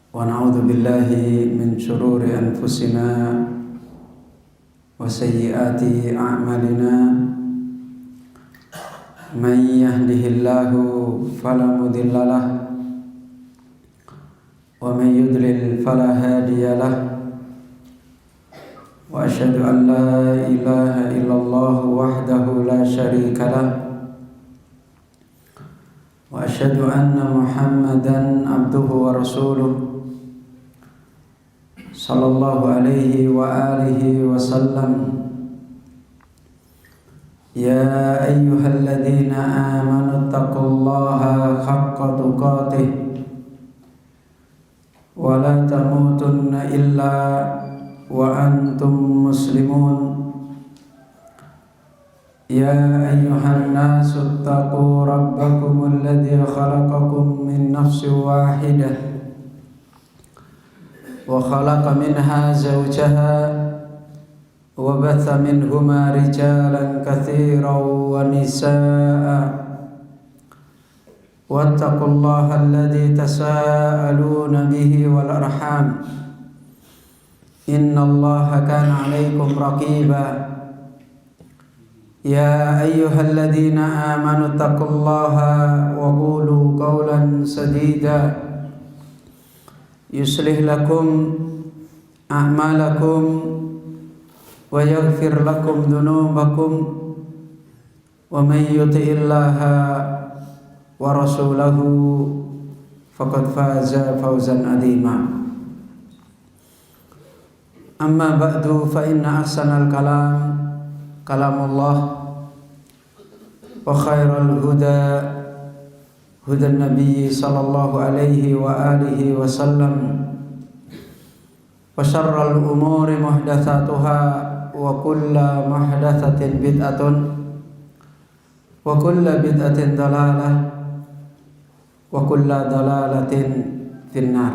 ونعوذ بالله من شرور أنفسنا وسيئات أعمالنا من يهده الله فلا مضل له ومن يضلل فلا هادي له وأشهد أن لا إله إلا الله وحده لا شريك له وأشهد أن محمدا عبده ورسوله صلى الله عليه وآله وسلم يا أيها الذين آمنوا اتقوا الله حق تقاته ولا تموتن إلا وأنتم مسلمون يا أيها الناس اتقوا ربكم الذي خلقكم من نفس واحدة وخلق منها زوجها وبث منهما رجالا كثيرا ونساء واتقوا الله الذي تساءلون به والأرحام إن الله كان عليكم رقيبا يا أيها الذين آمنوا اتقوا الله وقولوا قولا سديدا يصلح لكم أعمالكم ويغفر لكم ذنوبكم ومن يطع الله ورسوله فقد فاز فوزا عظيما أما بعد فإن أحسن الكلام كلام الله وخير الهدى هدى النبي صلى الله عليه وآله وسلم وشر الأمور محدثاتها وكل محدثة بدعة وكل بدعة ضلالة وكل ضلالة في النار.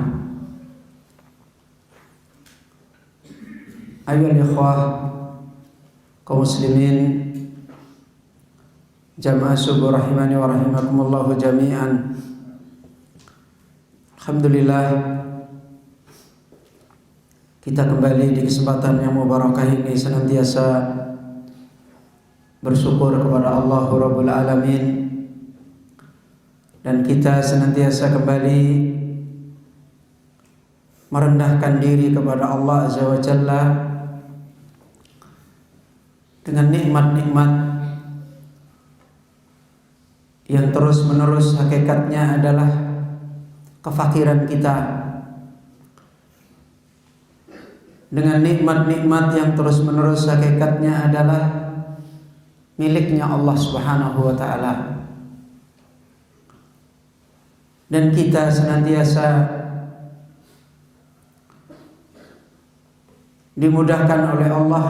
أيها الإخوة kaum muslimin jamaah subuh rahimani wa rahimakumullahu jami'an. Alhamdulillah, kita kembali di kesempatan yang mubarakah ini senantiasa bersyukur kepada Allah Rabbul Alamin, dan kita senantiasa kembali merendahkan diri kepada Allah Azza wa Jalla dengan nikmat-nikmat yang terus menerus hakikatnya adalah kefakiran kita, dengan nikmat-nikmat yang terus menerus hakikatnya adalah miliknya Allah Subhanahu wa ta'ala, dan kita senantiasa dimudahkan oleh Allah,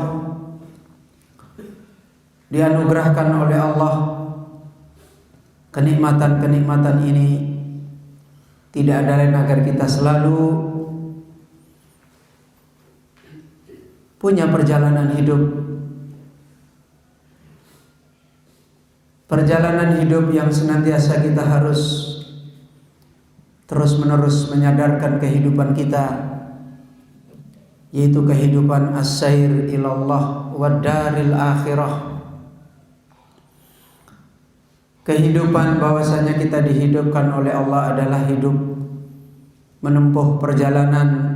dianugerahkan oleh Allah kenikmatan-kenikmatan ini. Tidak ada lain agar kita selalu punya perjalanan hidup yang senantiasa kita harus terus-menerus menyadarkan kehidupan kita, yaitu kehidupan as-sair ilallah wa daril akhirah. Kehidupan bahwasanya kita dihidupkan oleh Allah adalah hidup menempuh perjalanan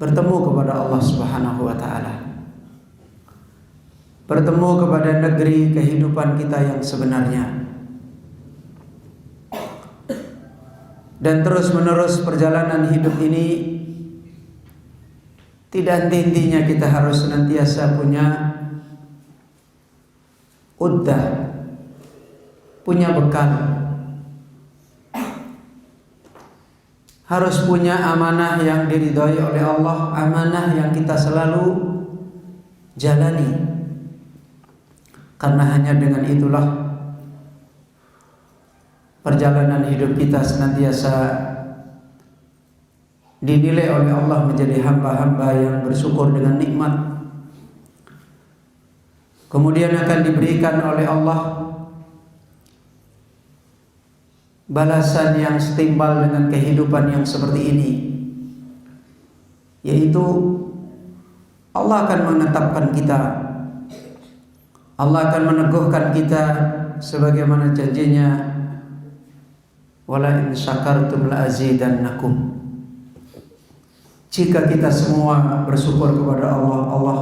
bertemu kepada Allah Subhanahu wa ta'ala, bertemu kepada negeri kehidupan kita yang sebenarnya. Dan terus menerus perjalanan hidup ini tidak henti-hentinya kita harus senantiasa punya uddah, punya bekal, harus punya amanah yang diridhai oleh Allah, amanah yang kita selalu jalani, karena hanya dengan itulah perjalanan hidup kita senantiasa dinilai oleh Allah menjadi hamba-hamba yang bersyukur dengan nikmat. Kemudian akan diberikan oleh Allah balasan yang setimpal dengan kehidupan yang seperti ini, yaitu Allah akan menetapkan kita, Allah akan meneguhkan kita sebagaimana janjinya, wala in syakartum la azidannakum. Jika kita semua bersyukur kepada Allah, Allah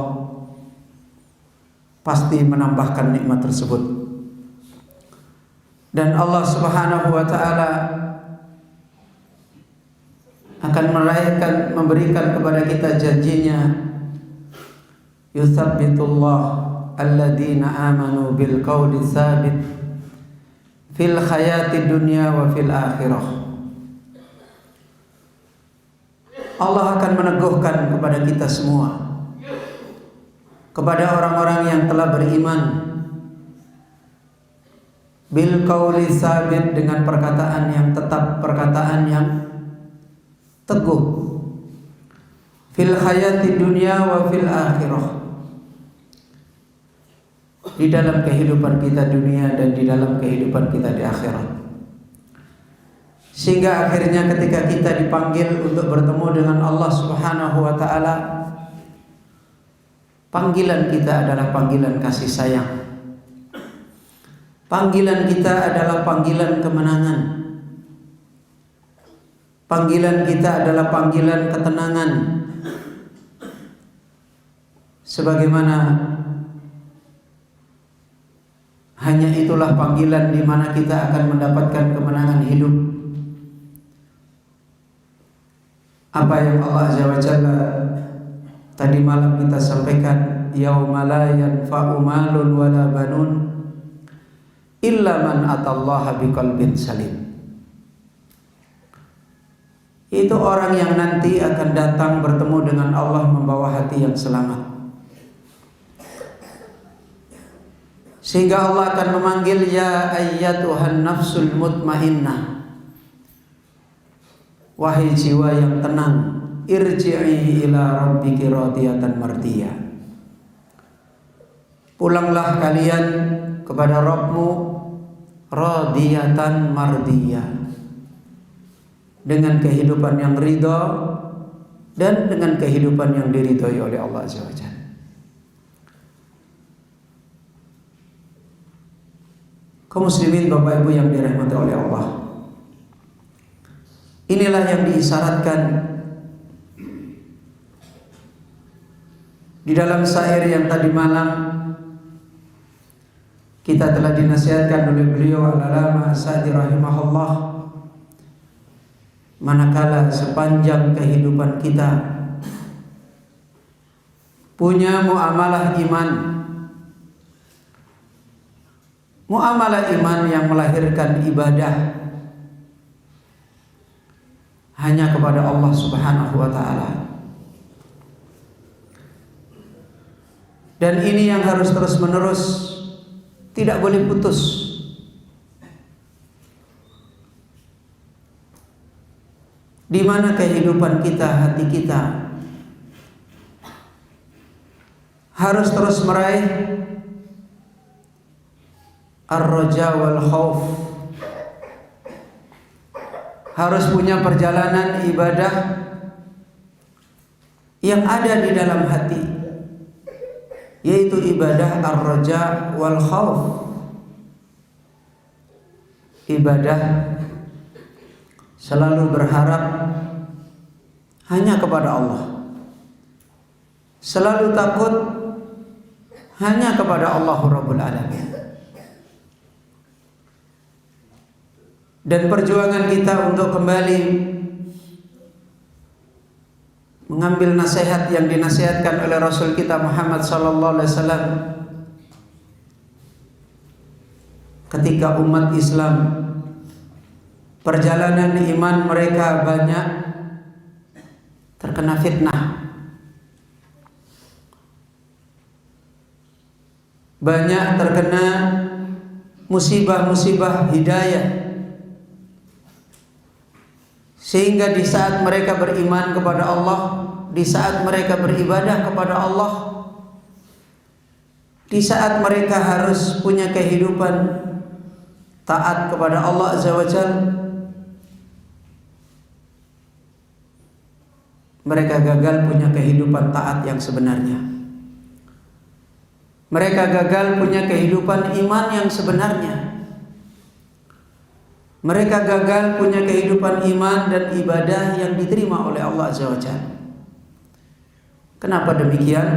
pasti menambahkan nikmat tersebut. Dan Allah Subhanahu wa taala akan memberikan kepada kita janjinya, yutsabbitullah alladzina amanu bil qawli tsabit fil hayati dunya wa fil akhirah. Allah akan meneguhkan kepada kita semua, kepada orang-orang yang telah beriman, bil qauli sabit, dengan perkataan yang tetap, perkataan yang teguh, fil hayati dunya wa fil akhirah, di dalam kehidupan kita dunia dan di dalam kehidupan kita di akhirat. Sehingga akhirnya ketika kita dipanggil untuk bertemu dengan Allah Subhanahu wa taala, panggilan kita adalah panggilan kasih sayang. Panggilan kita adalah panggilan kemenangan. Panggilan kita adalah panggilan ketenangan. Sebagaimana hanya itulah panggilan di mana kita akan mendapatkan kemenangan hidup. Apa yang Allah Azza wa Jalla tadi malam kita sampaikan, yauma la yanfa'u malun wala banun illa man atallaha biqalbin salim. Itu orang yang nanti akan datang bertemu dengan Allah membawa hati yang selamat. Sehingga Allah akan memanggil, ya ayyatuhan nafsul mutmainnah, wahai jiwa yang tenang, irji'i ila rabbiki radiyatan mardiyah. Pulanglah kalian kepada Rabbmu radiyatan mardiyah, dengan kehidupan yang ridha dan dengan kehidupan yang diridhai oleh Allah Azza wa Jalla. Kaum muslimin, Bapak Ibu yang dirahmati oleh Allah, inilah yang diisyaratkan di dalam syair yang tadi malam kita telah dinasihatkan oleh beliau Al-Allamah As-Sa'di rahimahullah. Manakala sepanjang kehidupan kita punya muamalah iman, muamalah iman yang melahirkan ibadah hanya kepada Allah Subhanahu wa taala. Dan ini yang harus terus-menerus, tidak boleh putus. Di mana kehidupan kita, hati kita harus terus meraih ar-raja wal khauf, harus punya perjalanan ibadah yang ada di dalam hati, yaitu ibadah ar-raja wal khauf, ibadah selalu berharap hanya kepada Allah, selalu takut hanya kepada Allah Rabbul Alamin. Dan perjuangan kita untuk kembali mengambil nasihat yang dinasihatkan oleh Rasul kita Muhammad sallallahu alaihi wasallam ketika umat Islam perjalanan iman mereka banyak terkena fitnah, banyak terkena musibah-musibah hidayah, sehingga di saat mereka beriman kepada Allah, di saat mereka beribadah kepada Allah, di saat mereka harus punya kehidupan taat kepada Allah Azza wa Jalla, mereka gagal punya kehidupan taat yang sebenarnya. Mereka gagal punya kehidupan iman yang sebenarnya. Mereka gagal punya kehidupan iman dan ibadah yang diterima oleh Allah Azza wa Jalla. Kenapa demikian?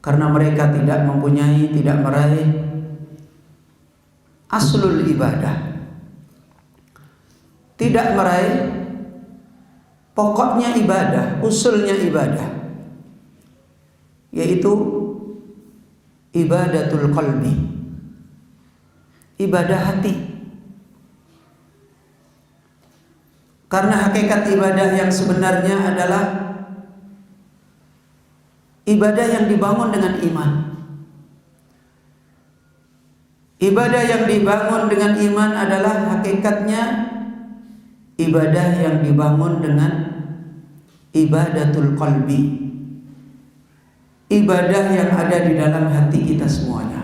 Karena mereka tidak mempunyai, tidak meraih aslul ibadah, tidak meraih pokoknya ibadah, usulnya ibadah, yaitu ibadatul qalbi, ibadah hati. Karena hakikat ibadah yang sebenarnya adalah ibadah yang dibangun dengan iman. Ibadah yang dibangun dengan iman adalah hakikatnya ibadah yang dibangun dengan ibadatul qalbi, ibadah yang ada di dalam hati kita semuanya.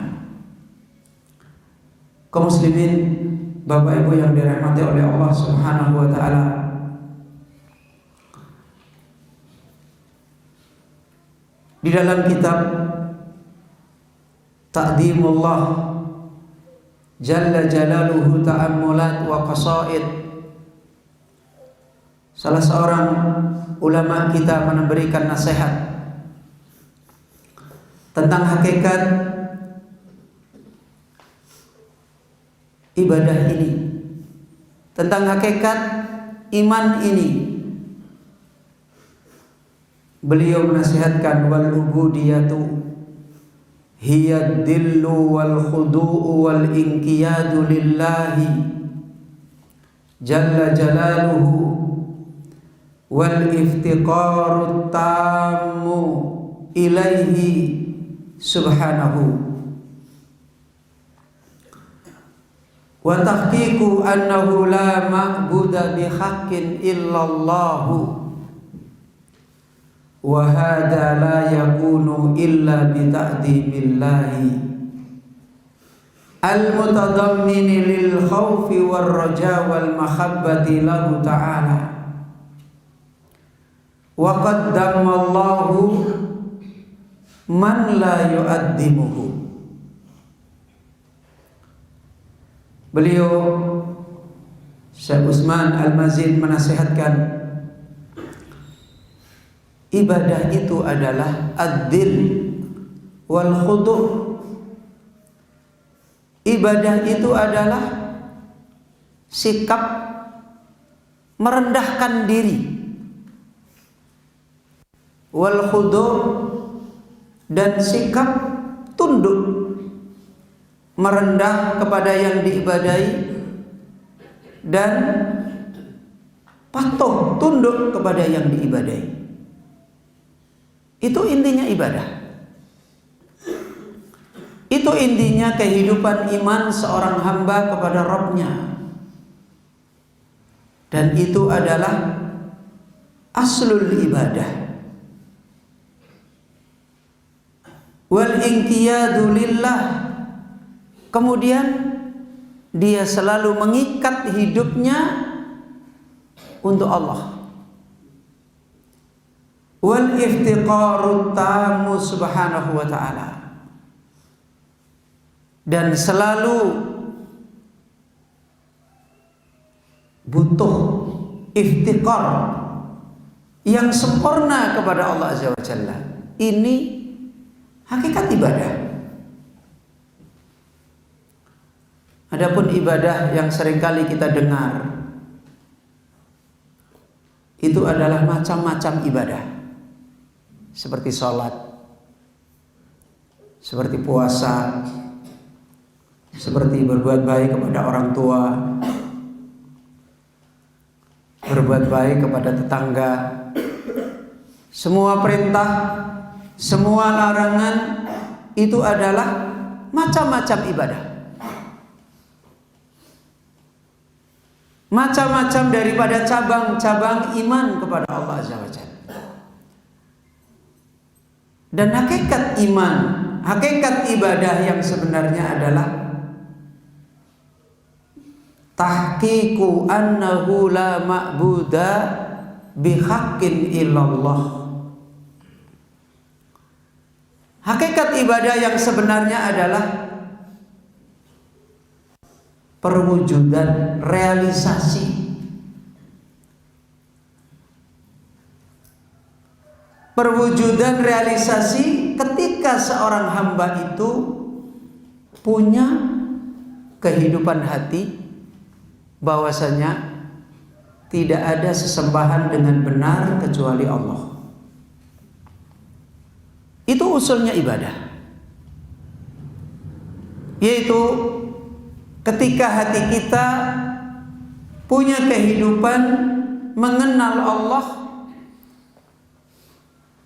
Kaum muslimin, Bapak Ibu yang dirahmati oleh Allah Subhanahu wa taala, di dalam kitab Ta'dimullah Jalla Jalaluhu Ta'ammulat wa Qasaid, salah seorang ulama kita memberikan nasihat tentang hakikat ibadah ini, tentang hakikat iman ini. Beliau menasihatkan, wal ubudiyatu hiya dillu wal khudu'u wal inqiyadu lillahi jalla jalaluhu wal iftiqaru tammu ilaihi subhanahu wa tahqiqu annahu la ma'buda bihaqqin illallahu wa hadha la yakunu illa bi ta'dimillahi al-mutadammini lil khawfi war raja wal mahabbati lahu ta'ala. Wa qaddammallahu man la yu'addimuhu. Beliau Syekh Utsman Al-Mazid menasihatkan, ibadah itu adalah ad-dil wal khudu'. Ibadah itu adalah sikap merendahkan diri, wal khudu', dan sikap tunduk, merendah kepada yang diibadahi dan patuh tunduk kepada yang diibadahi. Itu intinya ibadah. Itu intinya kehidupan iman seorang hamba kepada Rabb-Nya. Dan itu adalah aslul ibadah. Wal inqiyadu lillah. Kemudian dia selalu mengikat hidupnya untuk Allah. Wal iftiqaru tamu subhanahu wa ta'ala. Dan selalu butuh iftiqar yang sempurna kepada Allah Azza wa Jalla. Ini hakikat ibadah. Adapun ibadah yang seringkali kita dengar, itu adalah macam-macam ibadah. Seperti sholat, seperti puasa, seperti berbuat baik kepada orang tua, berbuat baik kepada tetangga. Semua perintah, semua larangan itu adalah macam-macam ibadah. Macam-macam daripada cabang-cabang iman kepada Allah Azza wa Jalla. Dan hakikat iman, hakikat ibadah yang sebenarnya adalah tahqiqu annahu la ma'buda bihaqqin illallah. Hakikat ibadah yang sebenarnya adalah perwujudan realisasi. Perwujudan realisasi ketika seorang hamba itu punya kehidupan hati bahwasanya tidak ada sesembahan dengan benar kecuali Allah. Itu usulnya ibadah. Yaitu ketika hati kita punya kehidupan mengenal Allah,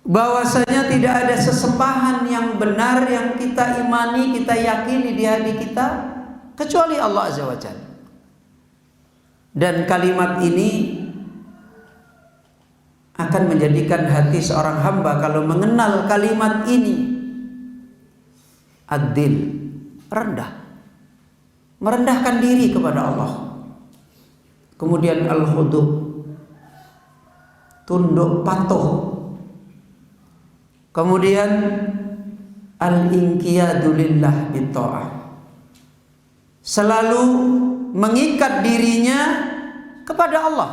bahwasanya tidak ada sesembahan yang benar yang kita imani, kita yakini di hati kita kecuali Allah Azza wa Jalla. Dan kalimat ini akan menjadikan hati seorang hamba kalau mengenal kalimat ini adil, rendah, merendahkan diri kepada Allah. Kemudian al-khudu, tunduk patuh. Kemudian al-inqiyadu lillah bitta'ah, selalu mengikat dirinya kepada Allah.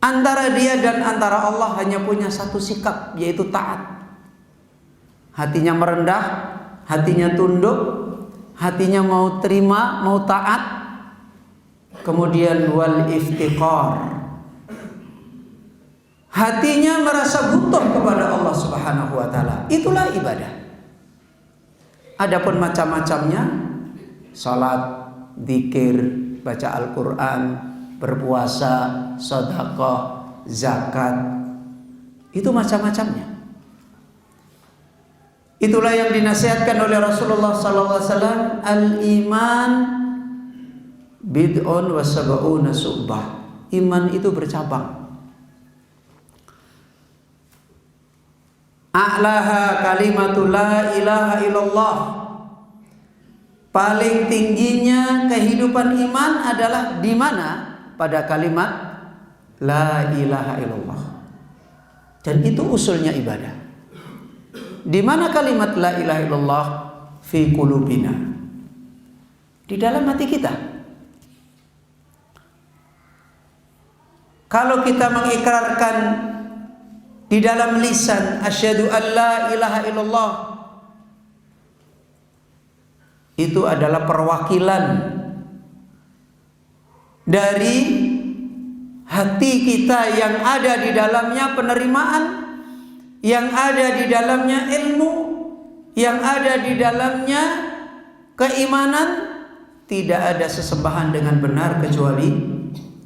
Antara dia dan antara Allah hanya punya satu sikap, yaitu taat. Hatinya merendah, hatinya tunduk, hatinya mau terima, mau taat. Kemudian wal iftiqar, hatinya merasa butuh kepada Allah Subhanahu wa taala. Itulah ibadah. Adapun macam-macamnya, salat, zikir, baca Al-Qur'an, berpuasa, sedekah, zakat, itu macam-macamnya. Itulah yang dinasihatkan oleh Rasulullah SAW. Al-iman bid'un wa sab'una su'bah. Iman itu bercabang. A'laha kalimatu la ilaha illallah. Paling tingginya kehidupan iman adalah di mana? Pada kalimat la ilaha illallah. Dan itu usulnya ibadah. Di mana kalimat la ilaha illallah? Fi qulubina, di dalam hati kita. Kalau kita mengikrarkan di dalam lisan asyhadu an la ilaha illallah, itu adalah perwakilan dari hati kita yang ada di dalamnya penerimaan, yang ada di dalamnya ilmu, yang ada di dalamnya keimanan. Tidak ada sesembahan dengan benar kecuali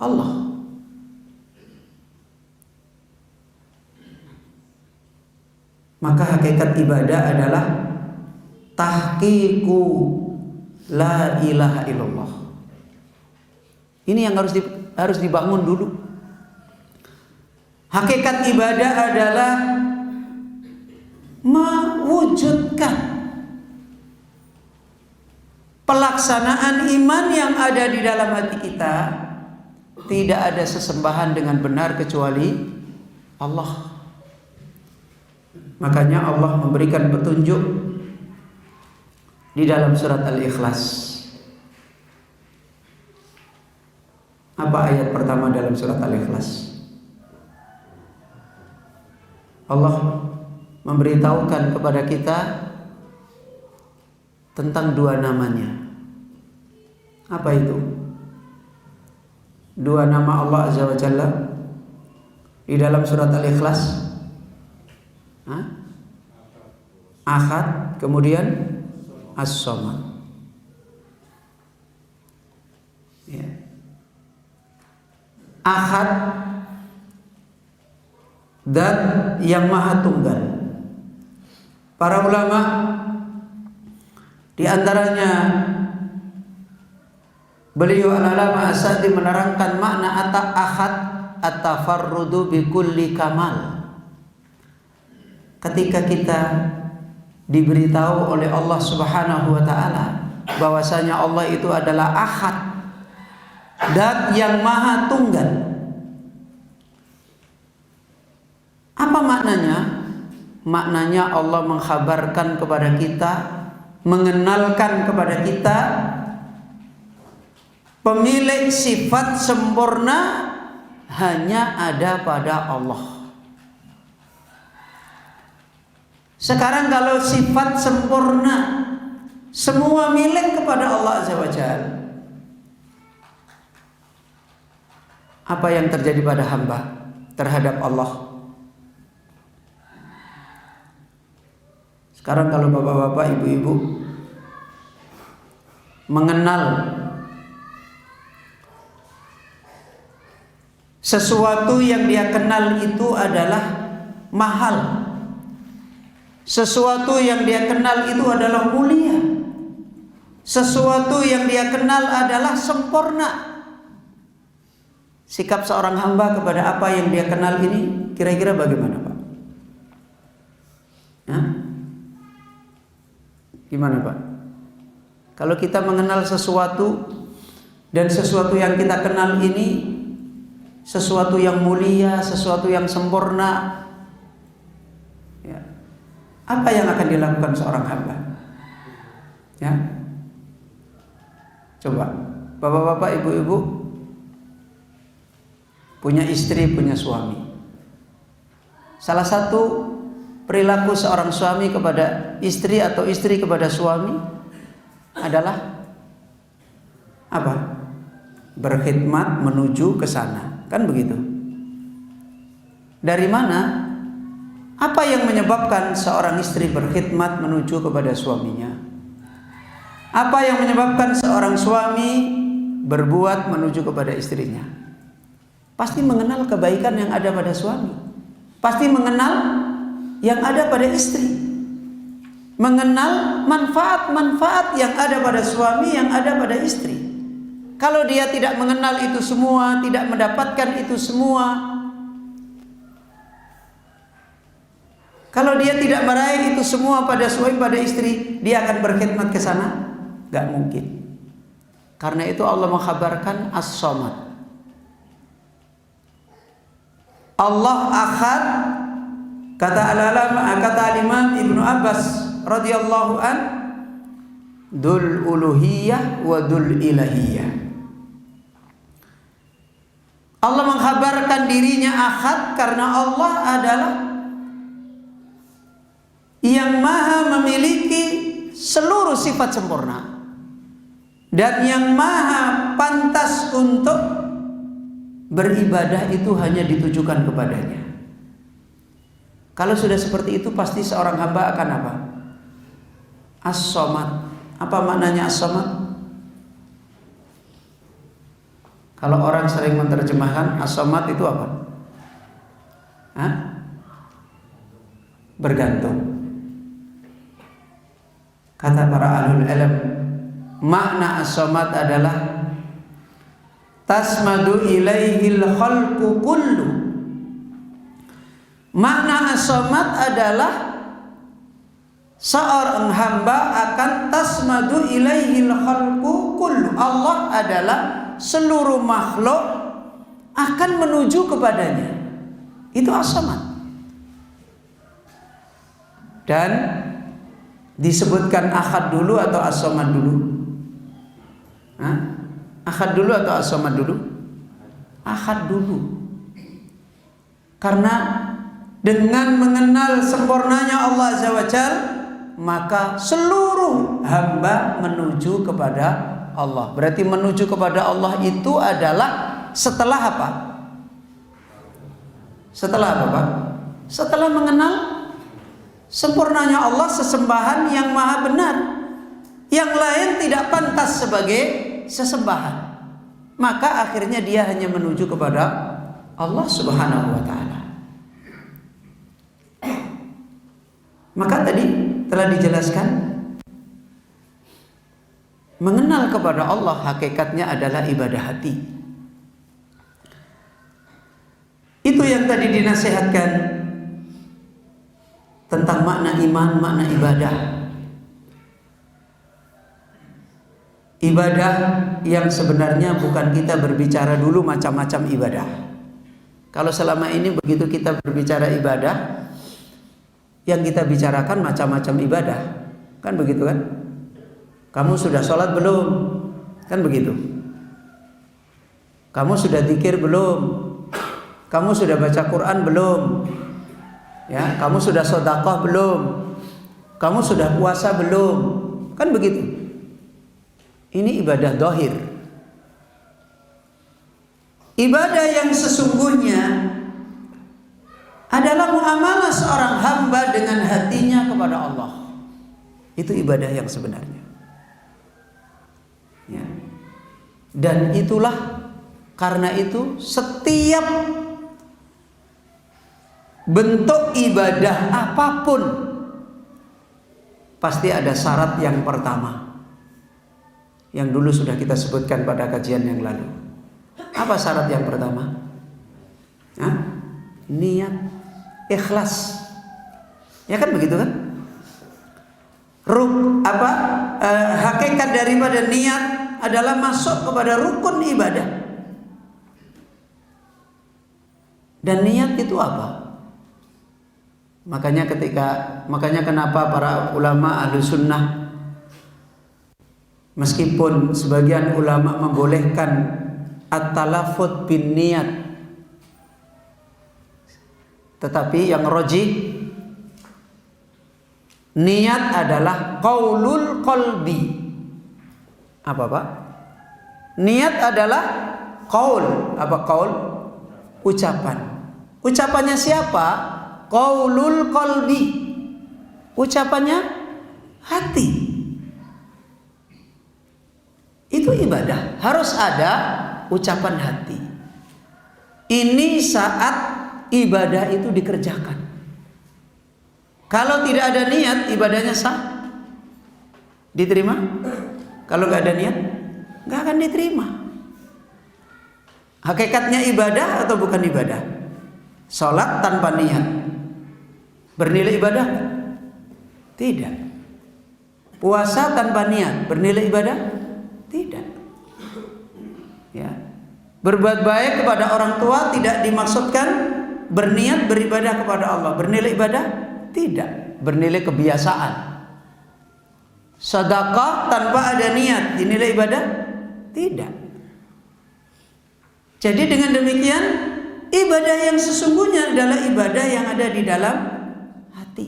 Allah. Maka hakikat ibadah adalah tahqiqu la ilaha illallah. Ini yang harus dibangun dulu. Hakikat ibadah adalah mewujudkan pelaksanaan iman yang ada di dalam hati kita. Tidak ada sesembahan dengan benar kecuali Allah. Makanya Allah memberikan petunjuk di dalam surat Al-Ikhlas. Apa ayat pertama dalam surat Al-Ikhlas? Allah memberitahukan kepada kita tentang dua namanya. Apa itu? Dua nama Allah Azza wa Jalla di dalam surat Al-Ikhlas. Ahad, kemudian As-Samad. Ya. Ahad, dan yang maha tunggal. Para ulama di antaranya beliau Al-Alama As-Sa'di menerangkan makna ahad at-tafarrudu bi kulli kamal. Ketika kita diberitahu oleh Allah Subhanahu wa taala bahwasanya Allah itu adalah ahad, dan yang maha tunggal. Apa maknanya? Maknanya Allah mengkhabarkan kepada kita, mengenalkan kepada kita pemilik sifat sempurna hanya ada pada Allah. Sekarang kalau sifat sempurna semua milik kepada Allah Azza wa Jalla, apa yang terjadi pada hamba terhadap Allah? Sekarang kalau bapak-bapak, ibu-ibu mengenal sesuatu yang dia kenal itu adalah mahal, sesuatu yang dia kenal itu adalah mulia, sesuatu yang dia kenal adalah sempurna. Sikap seorang hamba kepada apa yang dia kenal ini kira-kira bagaimana, Pak? Hah? Gimana, Pak? Kalau kita mengenal sesuatu dan sesuatu yang kita kenal ini sesuatu yang mulia, sesuatu yang sempurna, ya, apa yang akan dilakukan seorang hamba? Ya, coba, bapak-bapak, ibu-ibu, punya istri, punya suami. Salah satu perilaku seorang suami kepada istri atau istri kepada suami adalah apa? Berkhidmat menuju ke sana, kan begitu? Dari mana? Apa yang menyebabkan seorang istri berkhidmat menuju kepada suaminya? Apa yang menyebabkan seorang suami berbuat menuju kepada istrinya? Pasti mengenal kebaikan yang ada pada suami, pasti mengenal yang ada pada istri, mengenal manfaat-manfaat yang ada pada suami, yang ada pada istri. Kalau dia tidak mengenal itu semua, tidak mendapatkan itu semua, kalau dia tidak meraih itu semua pada suami, pada istri, dia akan berkhidmat ke sana? Gak mungkin. Karena itu Allah mengkhabarkan As-Samad. Allah Ahad. Kata Imam Ibnu Abbas radhiyallahu an, Dzul uluhiyah wa dzul ilahiyah. Allah mengkhabarkan dirinya Ahad karena Allah adalah yang maha memiliki seluruh sifat sempurna dan yang maha pantas untuk beribadah itu hanya ditujukan kepadanya. Kalau sudah seperti itu pasti seorang hamba akan apa? As-Samad. Apa maknanya As-Samad? Kalau orang sering menerjemahkan As-Samad itu apa? Hah? Bergantung. Kata para ahlul ilm, makna As-Samad adalah tasmadu ilaihil khalqu kullu. Makna As-Samad adalah seorang hamba akan tasmadu ilaihil khalqu kullu. Allah adalah seluruh makhluk akan menuju kepadanya. Itu As-Samad. Dan disebutkan Ahad dulu atau As-Samad dulu? Hah? Ahad dulu atau As-Samad dulu? Ahad dulu. Karena dengan mengenal sempurnanya Allah Azza wa Jalla, maka seluruh hamba menuju kepada Allah. Berarti menuju kepada Allah itu adalah setelah apa? Setelah apa, Pak? Setelah mengenal sempurnanya Allah, sesembahan yang maha benar, yang lain tidak pantas sebagai sesembahan. Maka akhirnya dia hanya menuju kepada Allah Subhanahu wa ta'ala. Maka tadi telah dijelaskan, mengenal kepada Allah hakikatnya adalah ibadah hati. Itu yang tadi dinasihatkan tentang makna iman, makna ibadah. Ibadah yang sebenarnya bukan kita berbicara dulu macam-macam ibadah. Kalau selama ini begitu kita berbicara ibadah, yang kita bicarakan macam-macam ibadah, kan begitu kan? Kamu sudah sholat belum? Kan begitu. Kamu sudah zikir belum? Kamu sudah baca Quran belum? Ya, kamu sudah sedekah belum? Kamu sudah puasa belum? Kan begitu. Ini ibadah zahir. Ibadah yang sesungguhnya adalah muamalah seorang hamba dengan hatinya kepada Allah. Itu ibadah yang sebenarnya. Ya. Dan itulah, karena itu setiap bentuk ibadah apapun pasti ada syarat yang pertama, yang dulu sudah kita sebutkan pada kajian yang lalu. Apa syarat yang pertama? Hah? Niat, ikhlas. Ya kan begitu kan? Hakikat daripada niat adalah masuk kepada rukun ibadah. Dan niat itu apa? Makanya kenapa para ulama ahlu sunnah, meskipun sebagian ulama membolehkan at-talaffuz bin niat, tetapi yang rajih, niat adalah qaulul qalbi. Apa Pak? Niat adalah qaul. Apa qaul? Ucapan. Ucapannya siapa? Qaulul qalbi. Ucapannya hati. Itu ibadah. Harus ada ucapan hati. Ini saat ibadah itu dikerjakan. Kalau tidak ada niat, ibadahnya sah? Diterima? Kalau nggak ada niat, nggak akan diterima. Hakikatnya ibadah atau bukan ibadah? Sholat tanpa niat bernilai ibadah? Tidak. Puasa tanpa niat bernilai ibadah? Tidak. Ya. Berbuat baik kepada orang tua tidak dimaksudkan berniat beribadah kepada Allah. Bernilai ibadah? Tidak. Bernilai kebiasaan. Sedekah tanpa ada niat dinilai ibadah? Tidak. Jadi dengan demikian, ibadah yang sesungguhnya adalah ibadah yang ada di dalam hati.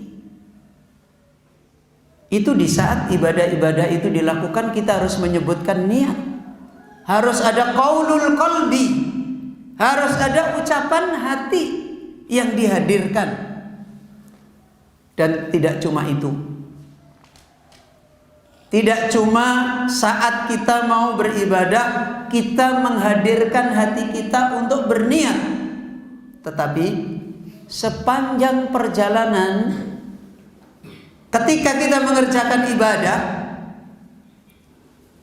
Itu di saat ibadah-ibadah itu dilakukan, kita harus menyebutkan niat. Harus ada qaulul qalbi. Harus ada ucapan hati yang dihadirkan. Dan tidak cuma itu. Tidak cuma saat kita mau beribadah kita menghadirkan hati kita untuk berniat, tetapi sepanjang perjalanan ketika kita mengerjakan ibadah,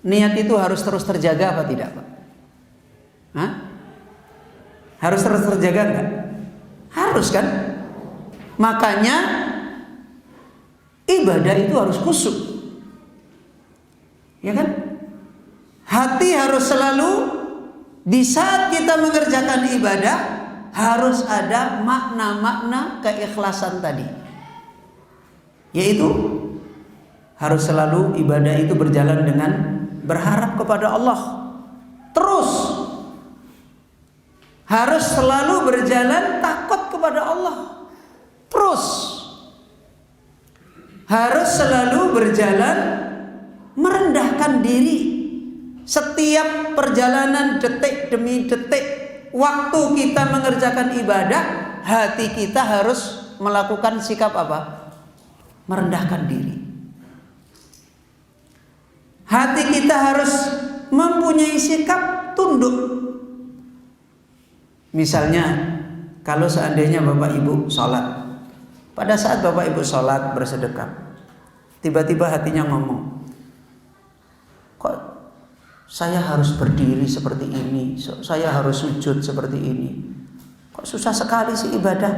niat itu harus terus terjaga apa tidak, Pak? Hah? Harus terus terjaga enggak? Harus kan? Makanya ibadah itu harus khusyuk. Ya kan? Hati harus selalu di saat kita mengerjakan ibadah harus ada makna-makna keikhlasan tadi. Yaitu harus selalu ibadah itu berjalan dengan berharap kepada Allah. Terus harus selalu berjalan takut kepada Allah. Terus harus selalu berjalan merendahkan diri. Setiap perjalanan detik demi detik waktu kita mengerjakan ibadah, hati kita harus melakukan sikap apa? Merendahkan diri. Hati kita harus mempunyai sikap tunduk. Misalnya, kalau seandainya Bapak Ibu sholat, pada saat Bapak Ibu sholat bersedekah, tiba-tiba hatinya ngomong, kok saya harus berdiri seperti ini, saya harus sujud seperti ini, kok susah sekali sih ibadah.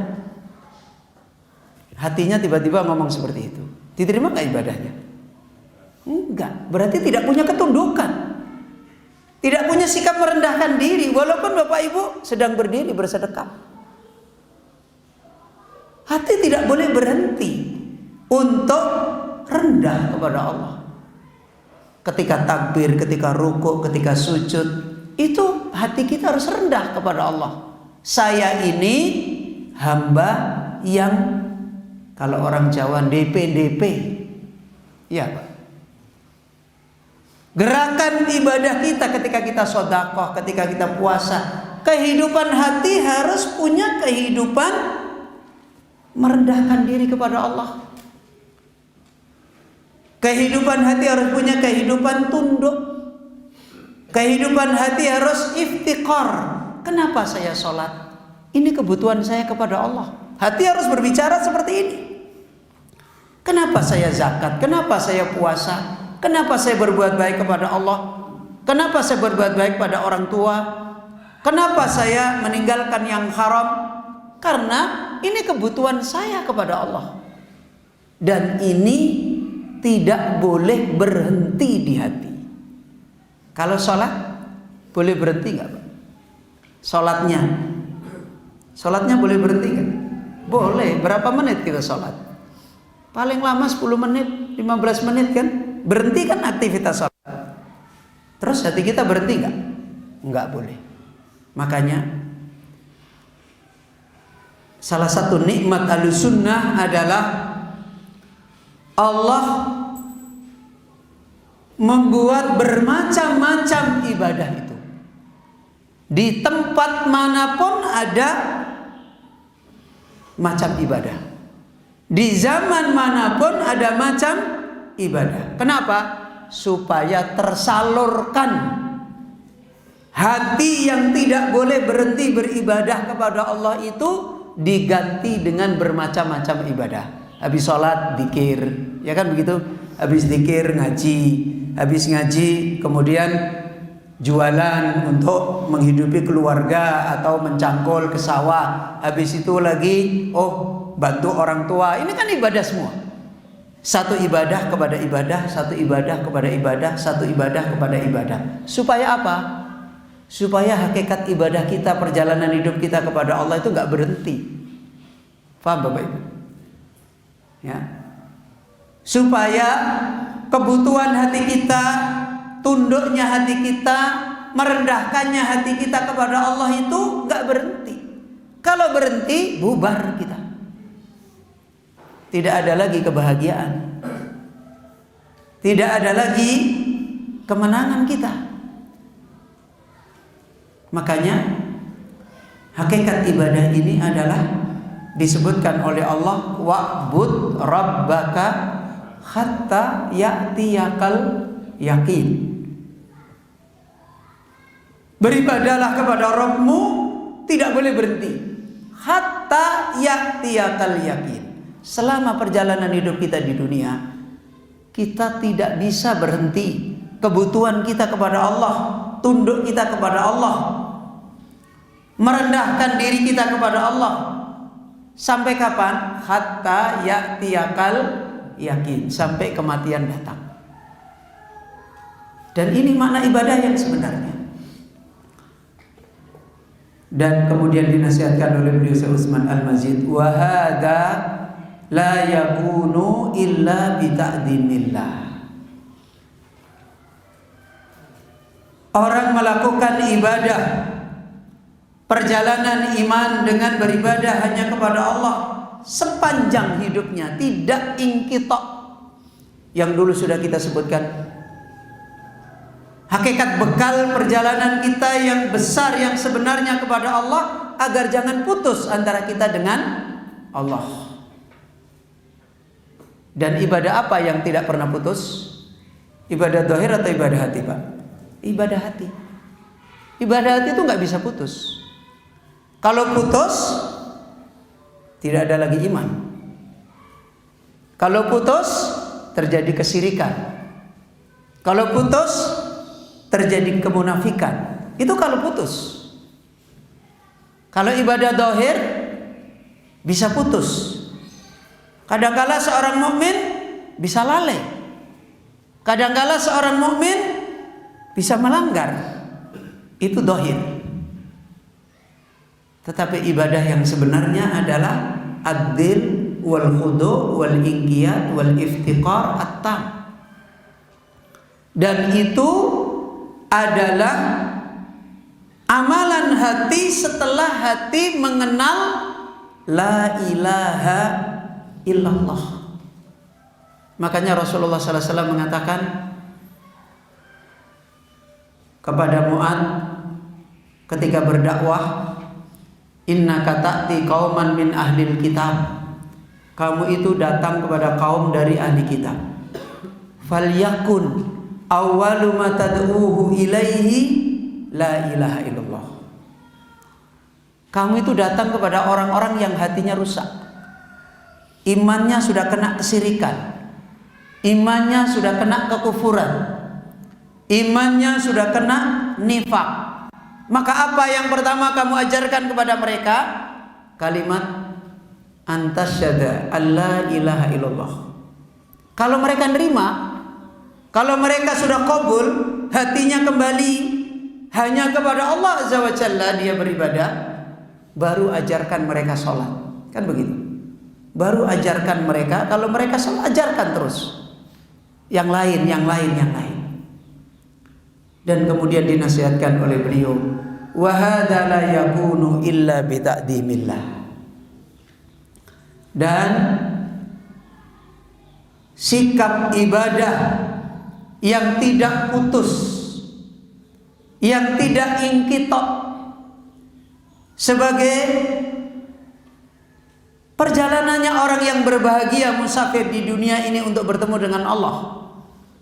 Hatinya tiba-tiba ngomong seperti itu. Diterima gak ibadahnya? Enggak. Berarti tidak punya ketundukan, tidak punya sikap merendahkan diri. Walaupun Bapak Ibu sedang berdiri bersedekah, Hati tidak boleh berhenti untuk rendah kepada Allah. Ketika takbir, ketika rukuk, ketika sujud, itu hati kita harus rendah kepada Allah. Saya ini hamba yang, kalau orang Jawa, DP. Ya, Pak. Gerakan ibadah kita ketika kita sedekah, ketika kita puasa, kehidupan hati harus punya kehidupan merendahkan diri kepada Allah. Kehidupan hati harus punya kehidupan tunduk. Kehidupan hati harus iftiqar. Kenapa saya sholat? Ini kebutuhan saya kepada Allah. Hati harus berbicara seperti ini. Kenapa saya zakat? Kenapa saya puasa? Kenapa saya berbuat baik kepada Allah? Kenapa saya berbuat baik pada orang tua? Kenapa saya meninggalkan yang haram? Karena ini kebutuhan saya kepada Allah. Dan ini tidak boleh berhenti di hati. Kalau sholat boleh berhenti nggak, Pak? Sholatnya boleh berhenti nggak? Boleh. Berapa menit kita sholat? Paling lama 10 menit, 15 menit kan? Berhenti kan aktivitas sholat. Terus hati kita berhenti nggak? Nggak boleh. Makanya salah satu nikmat Ahlussunnah adalah Allah membuat bermacam-macam ibadah itu. Di tempat manapun ada macam ibadah. Di zaman manapun ada macam ibadah. Kenapa? Supaya tersalurkan hati yang tidak boleh berhenti beribadah kepada Allah itu diganti dengan bermacam-macam ibadah. Habis sholat zikir, ya kan begitu? Habis zikir ngaji, habis ngaji kemudian jualan untuk menghidupi keluarga atau mencangkul ke sawah. Habis itu lagi bantu orang tua. Ini kan ibadah semua. Satu ibadah kepada ibadah, satu ibadah kepada ibadah, satu ibadah kepada ibadah. Supaya apa? Supaya hakikat ibadah kita, perjalanan hidup kita kepada Allah itu nggak berhenti. Paham Bapak Ibu? Ya. Supaya kebutuhan hati kita, tunduknya hati kita, merendahkannya hati kita kepada Allah itu nggak berhenti. Kalau berhenti, bubar kita. Tidak ada lagi kebahagiaan. Tidak ada lagi kemenangan kita. Makanya hakikat ibadah ini adalah disebutkan oleh Allah, wa'bud rabbaka hatta ya'tiyakal yakin. Beribadahlah kepada Rabbmu, tidak boleh berhenti hatta ya'tiyakal yakin. Selama perjalanan hidup kita di dunia, kita tidak bisa berhenti. Kebutuhan kita kepada Allah, tunduk kita kepada Allah, merendahkan diri kita kepada Allah. Sampai kapan? Hatta ya'tiyakal yakin. Sampai kematian datang. Dan ini makna ibadah yang sebenarnya. Dan kemudian dinasihatkan oleh beliau Syekh Utsman Al-Mazid, wa hadza la yakunu illa bi ta'dimillah. Orang melakukan ibadah, perjalanan iman dengan beribadah hanya kepada Allah sepanjang hidupnya, tidak inqitok. Yang dulu sudah kita sebutkan, hakikat bekal perjalanan kita yang besar, yang sebenarnya kepada Allah, agar jangan putus antara kita dengan Allah. Dan ibadah apa yang tidak pernah putus? Ibadah zahir atau ibadah hati, Pak? Ibadah hati. Ibadah hati itu nggak bisa putus. Kalau putus, tidak ada lagi iman. Kalau putus, terjadi kesyirikan. Kalau putus, terjadi kemunafikan. Itu kalau putus. Kalau ibadah zahir bisa putus. Kadangkala seorang mukmin bisa lalai. Kadangkala seorang mukmin bisa melanggar. Itu zahir. Tetapi ibadah yang sebenarnya adalah ad-dil wal khudu' wal inqiyad wal iftiqar at-tam. Dan itu adalah amalan hati setelah hati mengenal la ilaha illallah. Makanya Rasulullah sallallahu alaihi wasallam mengatakan kepada Mu'adz ketika berdakwah, innaka ta'ti qauman min ahlil kitab. Kamu itu datang kepada kaum dari ahli kitab. Falyakun awwalu ma tad'uhu ilaihi la ilaha illallah. Kamu itu datang kepada orang-orang yang hatinya rusak. Imannya sudah kena kesyirikan. Imannya sudah kena kekufuran. Imannya sudah kena nifak. Maka apa yang pertama kamu ajarkan kepada mereka? Kalimat antasyhada alla ilaha illallah. Kalau mereka nerima, kalau mereka sudah qabul, hatinya kembali hanya kepada Allah Azza wa Jalla dia beribadah, baru ajarkan mereka sholat. Kan begitu. Baru ajarkan mereka, kalau mereka sholat ajarkan terus yang lain. Dan kemudian dinasihatkan oleh beliau, wa hadza la yakunu illa bi ta'dimillah. Dan sikap ibadah yang tidak putus, yang tidak inqitok, sebagai perjalanannya orang yang berbahagia musafir di dunia ini untuk bertemu dengan Allah.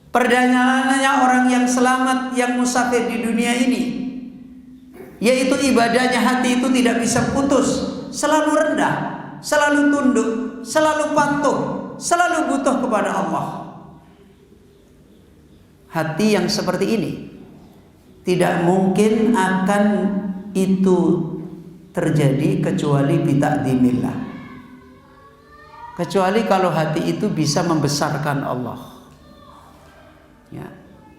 Perjalanannya orang yang selamat yang musafir di dunia ini, yaitu ibadahnya hati itu tidak bisa putus, selalu rendah, selalu tunduk, selalu patuh, selalu butuh kepada Allah. Hati yang seperti ini tidak mungkin akan itu terjadi kecuali bita'dimillah. Kecuali kalau hati itu bisa membesarkan Allah. Ya.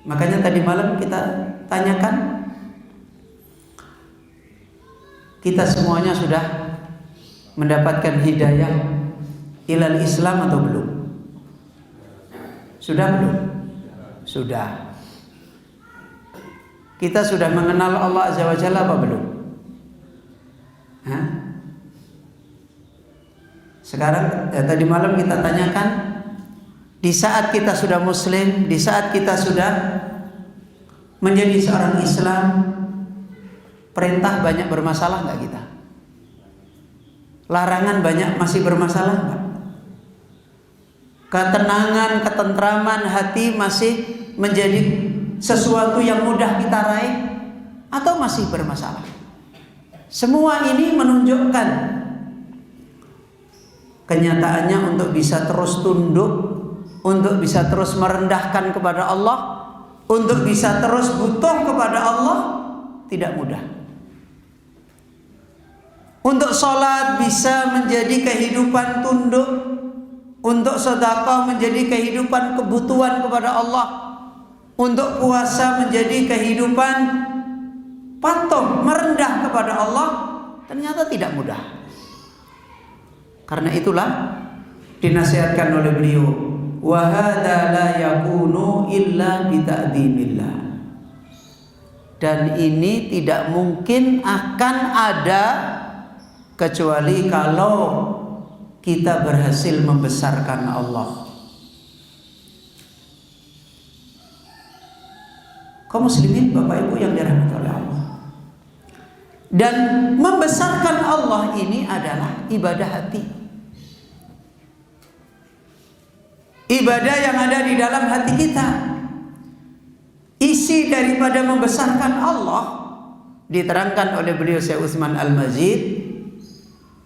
Makanya tadi malam kita tanyakan, kita semuanya sudah mendapatkan hidayah ilal Islam atau belum? Sudah belum? Sudah. Kita sudah mengenal Allah Azza wa Jalla apa belum? Hah? Sekarang tadi malam kita tanyakan, di saat kita sudah muslim, di saat kita sudah menjadi seorang Islam, perintah banyak bermasalah enggak kita? Larangan banyak masih bermasalah enggak? Ketenangan, ketentraman hati masih menjadi sesuatu yang mudah kita raih atau masih bermasalah? Semua ini menunjukkan kenyataannya untuk bisa terus tunduk, untuk bisa terus merendahkan kepada Allah, untuk bisa terus butuh kepada Allah tidak mudah. Untuk sholat bisa menjadi kehidupan tunduk, untuk sedekah menjadi kehidupan kebutuhan kepada Allah, untuk puasa menjadi kehidupan patuh merendah kepada Allah, ternyata tidak mudah. Karena itulah dinasihatkan oleh beliau, wa hadza la yakunu illa bi ta'dimillah. Dan ini tidak mungkin akan ada kecuali kalau kita berhasil membesarkan Allah. Kaum muslimin Bapak Ibu yang dirahmati oleh Allah. Dan membesarkan Allah ini adalah ibadah hati. Ibadah yang ada di dalam hati kita. Isi daripada membesarkan Allah diterangkan oleh beliau Syekh Utsman Al-Mazid.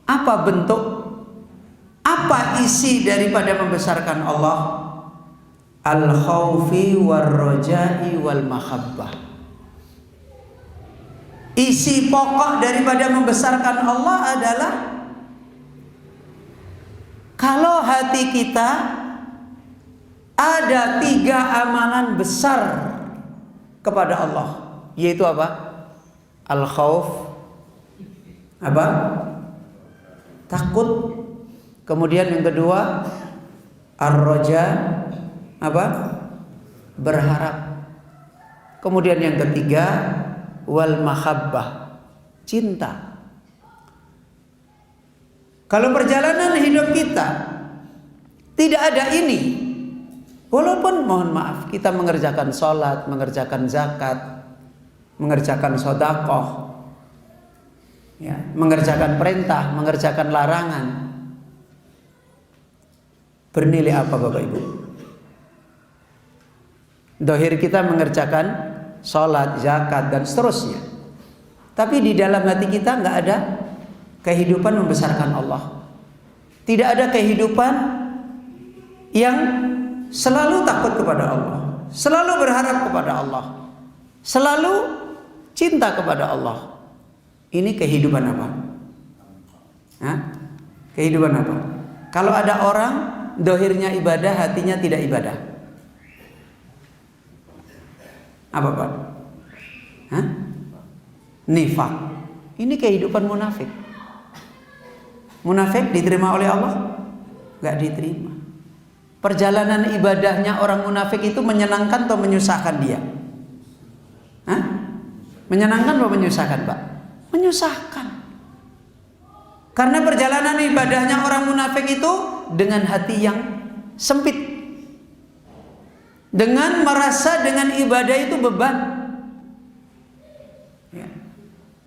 Apa bentuk, apa isi daripada membesarkan Allah? Al-khawfi war-raja'i wal-mahabbah. Isi pokok daripada membesarkan Allah adalah kalau hati kita ada 3 amalan besar kepada Allah, yaitu apa? Al-khauf, apa? Takut, Kemudian yang kedua, ar-raja, apa? Berharap. Kemudian yang ketiga, wal mahabbah, cinta. Kalau perjalanan hidup kita tidak ada ini, walaupun mohon maaf kita mengerjakan sholat, mengerjakan zakat, mengerjakan sedekah, ya, mengerjakan perintah, mengerjakan larangan, bernilai apa Bapak Ibu? Dohir kita mengerjakan sholat, zakat dan seterusnya, tapi di dalam hati kita nggak ada kehidupan membesarkan Allah. Tidak ada kehidupan yang selalu takut kepada Allah, selalu berharap kepada Allah, selalu cinta kepada Allah. Ini kehidupan apa? Hah? Kehidupan apa? Kalau ada orang dohirnya ibadah, hatinya tidak ibadah, apa Pak? Hah? Nifak. Ini kehidupan munafik. Munafik diterima oleh Allah? Gak diterima. Perjalanan ibadahnya orang munafik itu menyenangkan atau menyusahkan dia? Hah? Menyenangkan atau menyusahkan Pak? Menyusahkan. Karena perjalanan ibadahnya orang munafik itu dengan hati yang sempit, dengan merasa dengan ibadah itu beban. Ya.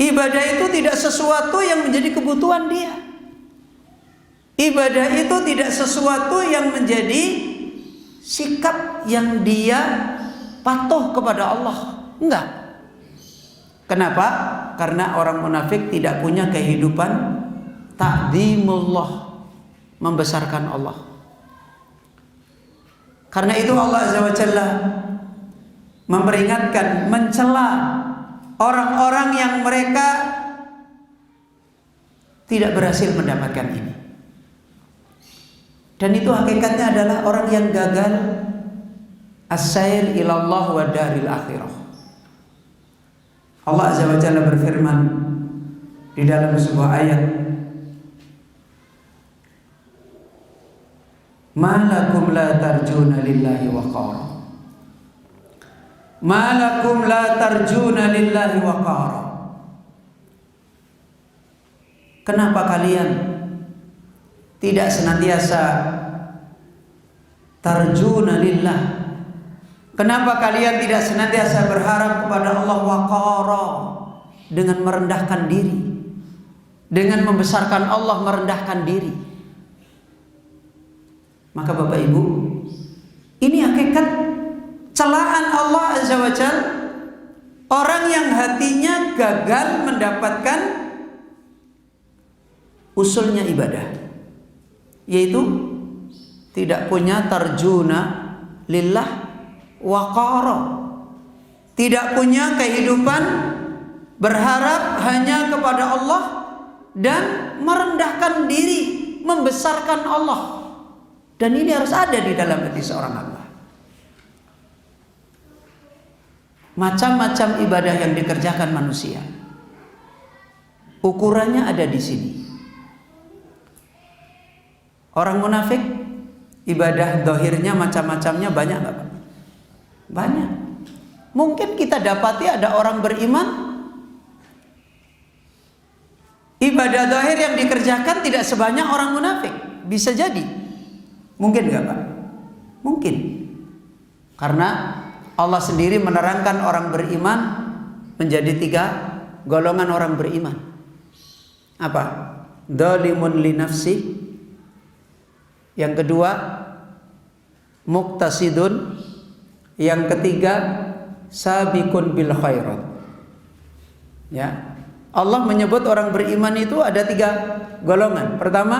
Ibadah itu tidak sesuatu yang menjadi kebutuhan dia. Ibadah itu tidak sesuatu yang menjadi sikap yang dia patuh kepada Allah. Enggak. Kenapa? Karena orang munafik tidak punya kehidupan ta'zimullah, membesarkan Allah. Karena itu Allah Azza wa Jalla memperingatkan, mencela orang-orang yang mereka tidak berhasil mendapatkan ini. Dan itu hakikatnya adalah orang yang gagal as-sair ilallah wa daril akhirah. Allah Azza wa Jalla berfirman di dalam sebuah ayat, ma lakum la tarjuna lillahi waqara. Ma lakum la tarjuna lillahi waqara. Kenapa kalian tidak senantiasa tarjuna lillah? Kenapa kalian tidak senantiasa berharap kepada Allah waqara, dengan merendahkan diri, dengan membesarkan Allah, merendahkan diri? Maka Bapak Ibu, ini hakikat celaan Allah Azza wa Jalla orang yang hatinya gagal mendapatkan usulnya ibadah, yaitu tidak punya tarjuna lillah waqara, tidak punya kehidupan berharap hanya kepada Allah dan merendahkan diri, membesarkan Allah. Dan ini harus ada di dalam hati seorang hamba. Macam-macam ibadah yang dikerjakan manusia, ukurannya ada di sini. Orang munafik ibadah dohirnya macam-macamnya banyak nggak Pak? Banyak. Mungkin kita dapati ada orang beriman, ibadah dohir yang dikerjakan tidak sebanyak orang munafik. Bisa jadi. Mungkin nggak Pak? Mungkin. Karena Allah sendiri menerangkan orang beriman menjadi 3 golongan orang beriman. Apa? Dzalimun li nafsi. Yang kedua, muqtasidun. Yang ketiga, sabiqun bil khairat. Ya. Allah menyebut orang beriman itu ada 3 golongan. Pertama,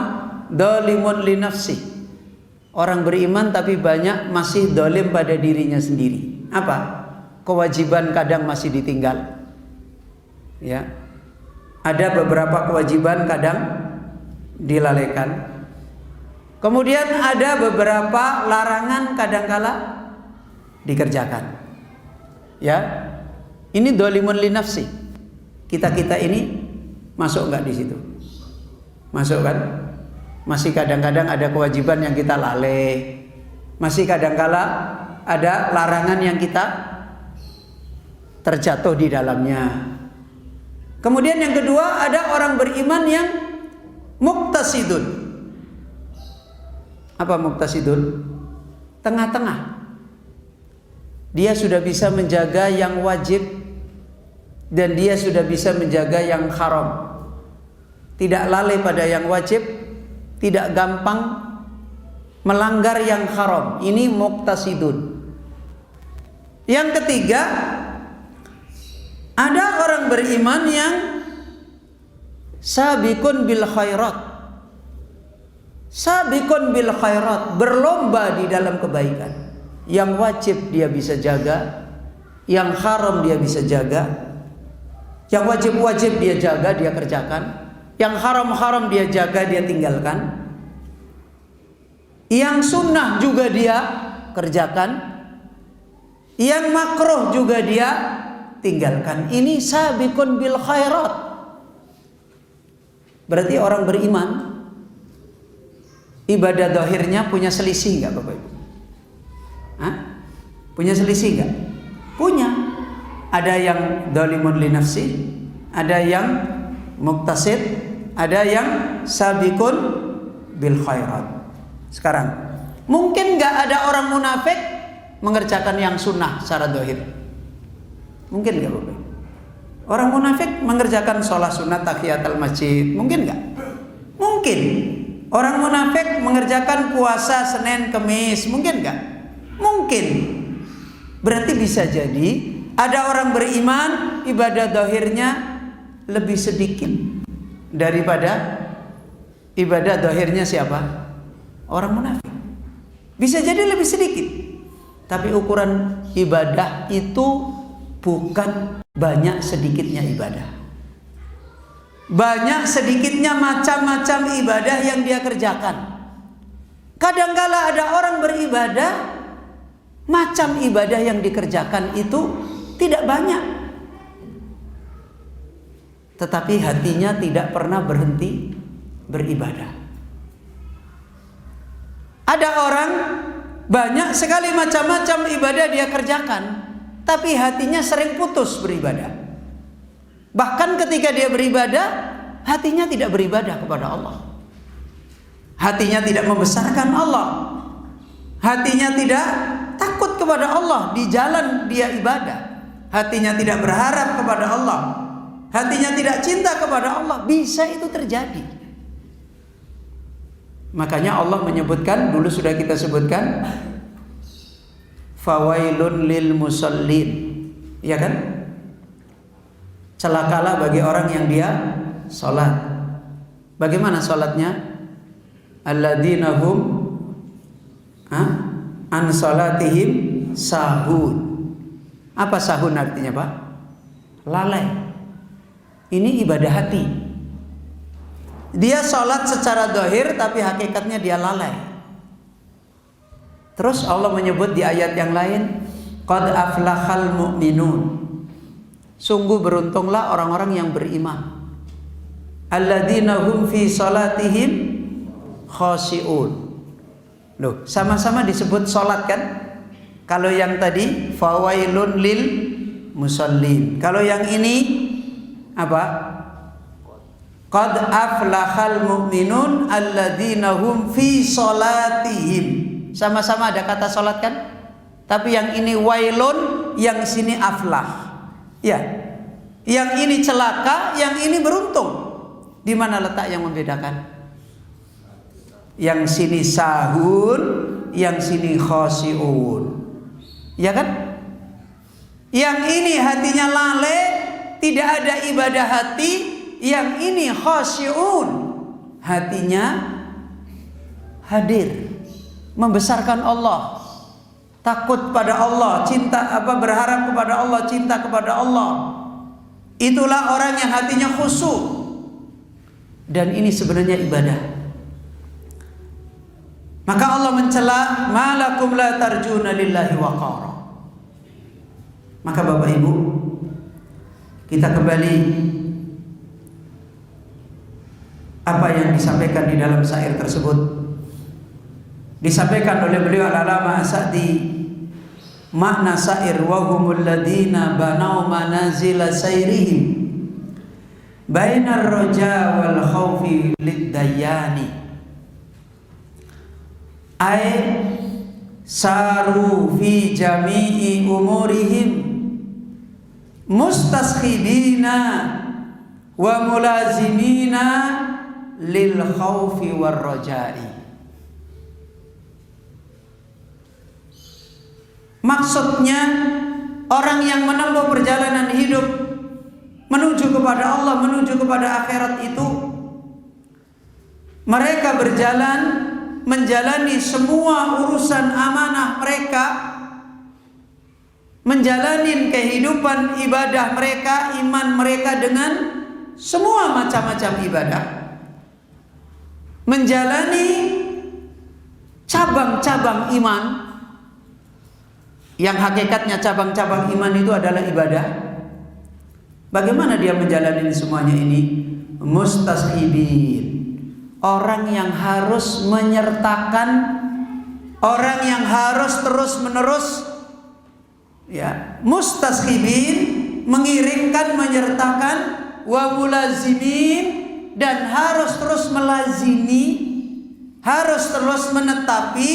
dzalimun li nafsi. Orang beriman tapi banyak masih dolim pada dirinya sendiri. Apa? Kewajiban kadang masih ditinggal. Ya. Ada beberapa kewajiban kadang dilalaikan. Kemudian ada beberapa larangan kadangkala dikerjakan. Ya. Ini dolimun li nafsi. Kita ini masuk enggak di situ? Masuk kan? Masih kadang-kadang ada kewajiban yang kita lalai. Masih kadang-kala ada larangan yang kita terjatuh di dalamnya. Kemudian yang kedua, ada orang beriman yang muqtasidun. Apa muqtasidun? Tengah-tengah. Dia sudah bisa menjaga yang wajib dan dia sudah bisa menjaga yang haram. Tidak lalai pada yang wajib, tidak gampang melanggar yang haram. Ini muqtasidun. Yang ketiga, ada orang beriman yang sabiqun bil khairat. Sabiqun bil khairat, berlomba di dalam kebaikan. Yang wajib dia bisa jaga, yang haram dia bisa jaga. Yang wajib-wajib dia jaga, dia kerjakan. Yang haram-haram dia jaga, dia tinggalkan. Yang sunnah juga dia kerjakan. Yang makruh juga dia tinggalkan. Ini sabiqun bil khairat. Berarti orang beriman, ibadah zahirnya punya selisih enggak Bapak Ibu? Hah? Punya selisih enggak? Punya. Ada yang dzalimun li nafsi, ada yang muqtasid, ada yang sabiqun bil khairat. Sekarang, mungkin enggak ada orang munafik mengerjakan yang sunnah secara zahir? Mungkin enggak Bapak? Orang munafik mengerjakan sholat sunat tahiyatul masjid, mungkin enggak? Mungkin. Orang munafik mengerjakan puasa Senin Kemis, mungkin enggak? Mungkin. Berarti bisa jadi ada orang beriman ibadah zahirnya lebih sedikit daripada ibadah zahirnya siapa? Orang munafik. Bisa jadi lebih sedikit. Tapi ukuran ibadah itu bukan banyak sedikitnya ibadah. Banyak sedikitnya macam-macam ibadah yang dia kerjakan. Kadangkala ada orang beribadah, macam ibadah yang dikerjakan itu tidak banyak, tetapi hatinya tidak pernah berhenti beribadah. Ada orang banyak sekali macam-macam ibadah dia kerjakan, tapi hatinya sering putus beribadah. Bahkan ketika dia beribadah, hatinya tidak beribadah kepada Allah. Hatinya tidak membesarkan Allah. Hatinya tidak takut kepada Allah di jalan dia ibadah. Hatinya tidak berharap kepada Allah. Hatinya tidak cinta kepada Allah. Bisa itu terjadi. Makanya Allah menyebutkan, dulu sudah kita sebutkan, fawailun lil musallin, ya kan? Celakalah bagi orang yang dia salat. Bagaimana salatnya? Alladzina hum an salatihim sahun. Apa sahun artinya, Pak? Lalai. Ini ibadah hati. Dia salat secara zahir tapi hakikatnya dia lalai. Terus Allah menyebut di ayat yang lain, qad aflahal mu'minun. Sungguh beruntunglah orang-orang yang beriman. Alladzina hum fi salatihim khashi'un. Loh, sama-sama disebut salat kan? Kalau yang tadi fawailun lil musallin. Kalau yang ini apa? Qad aflahal mu'minun alladzina hum fi salatihim. Sama-sama ada kata salat kan? Tapi yang ini wailun, yang sini aflah. Ya, yang ini celaka, yang ini beruntung. Di mana letak yang membedakan? Yang sini sahun, yang sini khashi'un. Ya kan? Yang ini hatinya lalai, tidak ada ibadah hati. Yang ini khashi'un, hatinya hadir, membesarkan Allah, takut pada Allah, cinta berharap kepada Allah, cinta kepada Allah. Itulah orang yang hatinya khusyuk. Dan ini sebenarnya ibadah. Maka Allah mencela, malakum la tarjuna lillahi waqara. Maka Bapak Ibu, kita kembali apa yang disampaikan di dalam syair tersebut. Disampaikan oleh beliau Al-Alama As-Sa'di, makna syair wa humul ladina banau manazila sairihim bainar roja wal khawfi lid-dayani ay saru fi jami'i umurihim mustaskhibina wa mulazimina lil khawfi war rojai. Maksudnya orang yang menempuh perjalanan hidup menuju kepada Allah, menuju kepada akhirat itu, mereka berjalan menjalani semua urusan amanah mereka, menjalani kehidupan ibadah mereka, iman mereka dengan semua macam-macam ibadah, menjalani cabang-cabang iman yang hakikatnya cabang-cabang iman itu adalah ibadah. Bagaimana dia menjalani semuanya ini? Mustaskhibin, orang yang harus menyertakan, orang yang harus terus-menerus ya, mustaskhibin, mengiringkan, menyertakan, wa mulazimin, dan harus terus melazimi, harus terus menetapi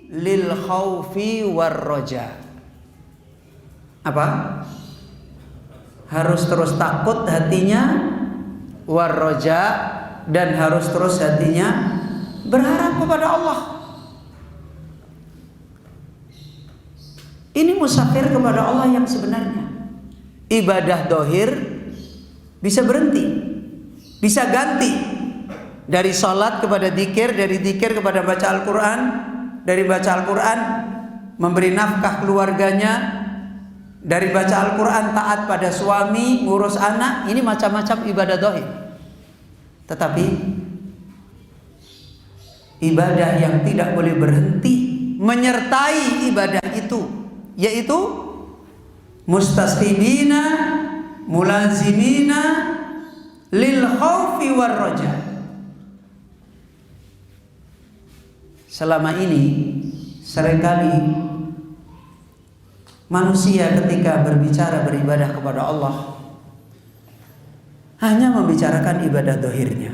lil khaufi war roja. Apa? Harus terus takut hatinya, war roja, dan harus terus hatinya berharap kepada Allah. Ini musafir kepada Allah yang sebenarnya. Ibadah dohir bisa berhenti, bisa ganti dari salat kepada dzikir, dari dzikir kepada baca Al-Quran, dari baca Al-Quran memberi nafkah keluarganya, dari baca Al-Quran taat pada suami, ngurus anak. Ini macam-macam ibadah dohir. Tetapi ibadah yang tidak boleh berhenti menyertai ibadah itu, yaitu mustaskhibina mulazimina lil khaufi war roja. Selama ini seringkali manusia ketika berbicara beribadah kepada Allah hanya membicarakan ibadah dohirnya.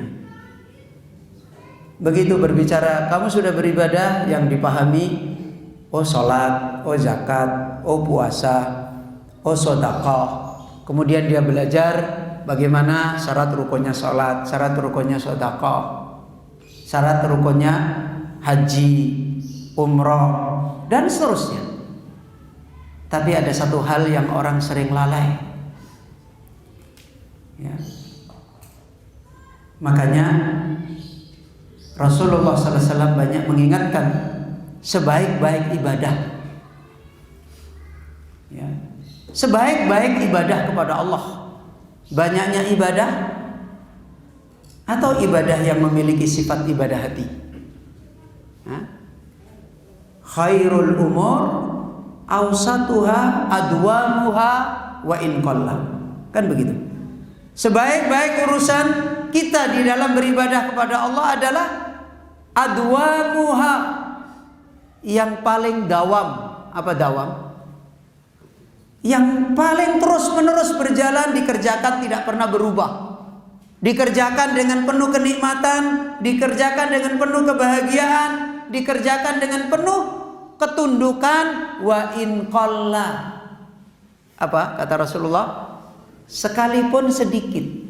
Begitu berbicara, kamu sudah beribadah, yang dipahami oh sholat, oh zakat, oh puasa, oh sedekah. Kemudian dia belajar bagaimana syarat rukunnya sholat, syarat rukunnya sedekah, syarat rukunnya haji, umroh, dan seterusnya. Tapi ada satu hal yang orang sering lalai ya. Makanya Rasulullah SAW banyak mengingatkan sebaik-baik ibadah ya. Sebaik-baik ibadah kepada Allah, banyaknya ibadah atau ibadah yang memiliki sifat ibadah hati. Khairul umur awsatuha adwamuha wa in qalla. Kan begitu. Sebaik-baik urusan kita di dalam beribadah kepada Allah adalah adwamuha, yang paling dawam. Apa dawam? Yang paling terus-menerus berjalan, dikerjakan tidak pernah berubah. Dikerjakan dengan penuh kenikmatan, dikerjakan dengan penuh kebahagiaan, dikerjakan dengan penuh ketundukan, wa in qalla. Apa kata Rasulullah? Sekalipun sedikit.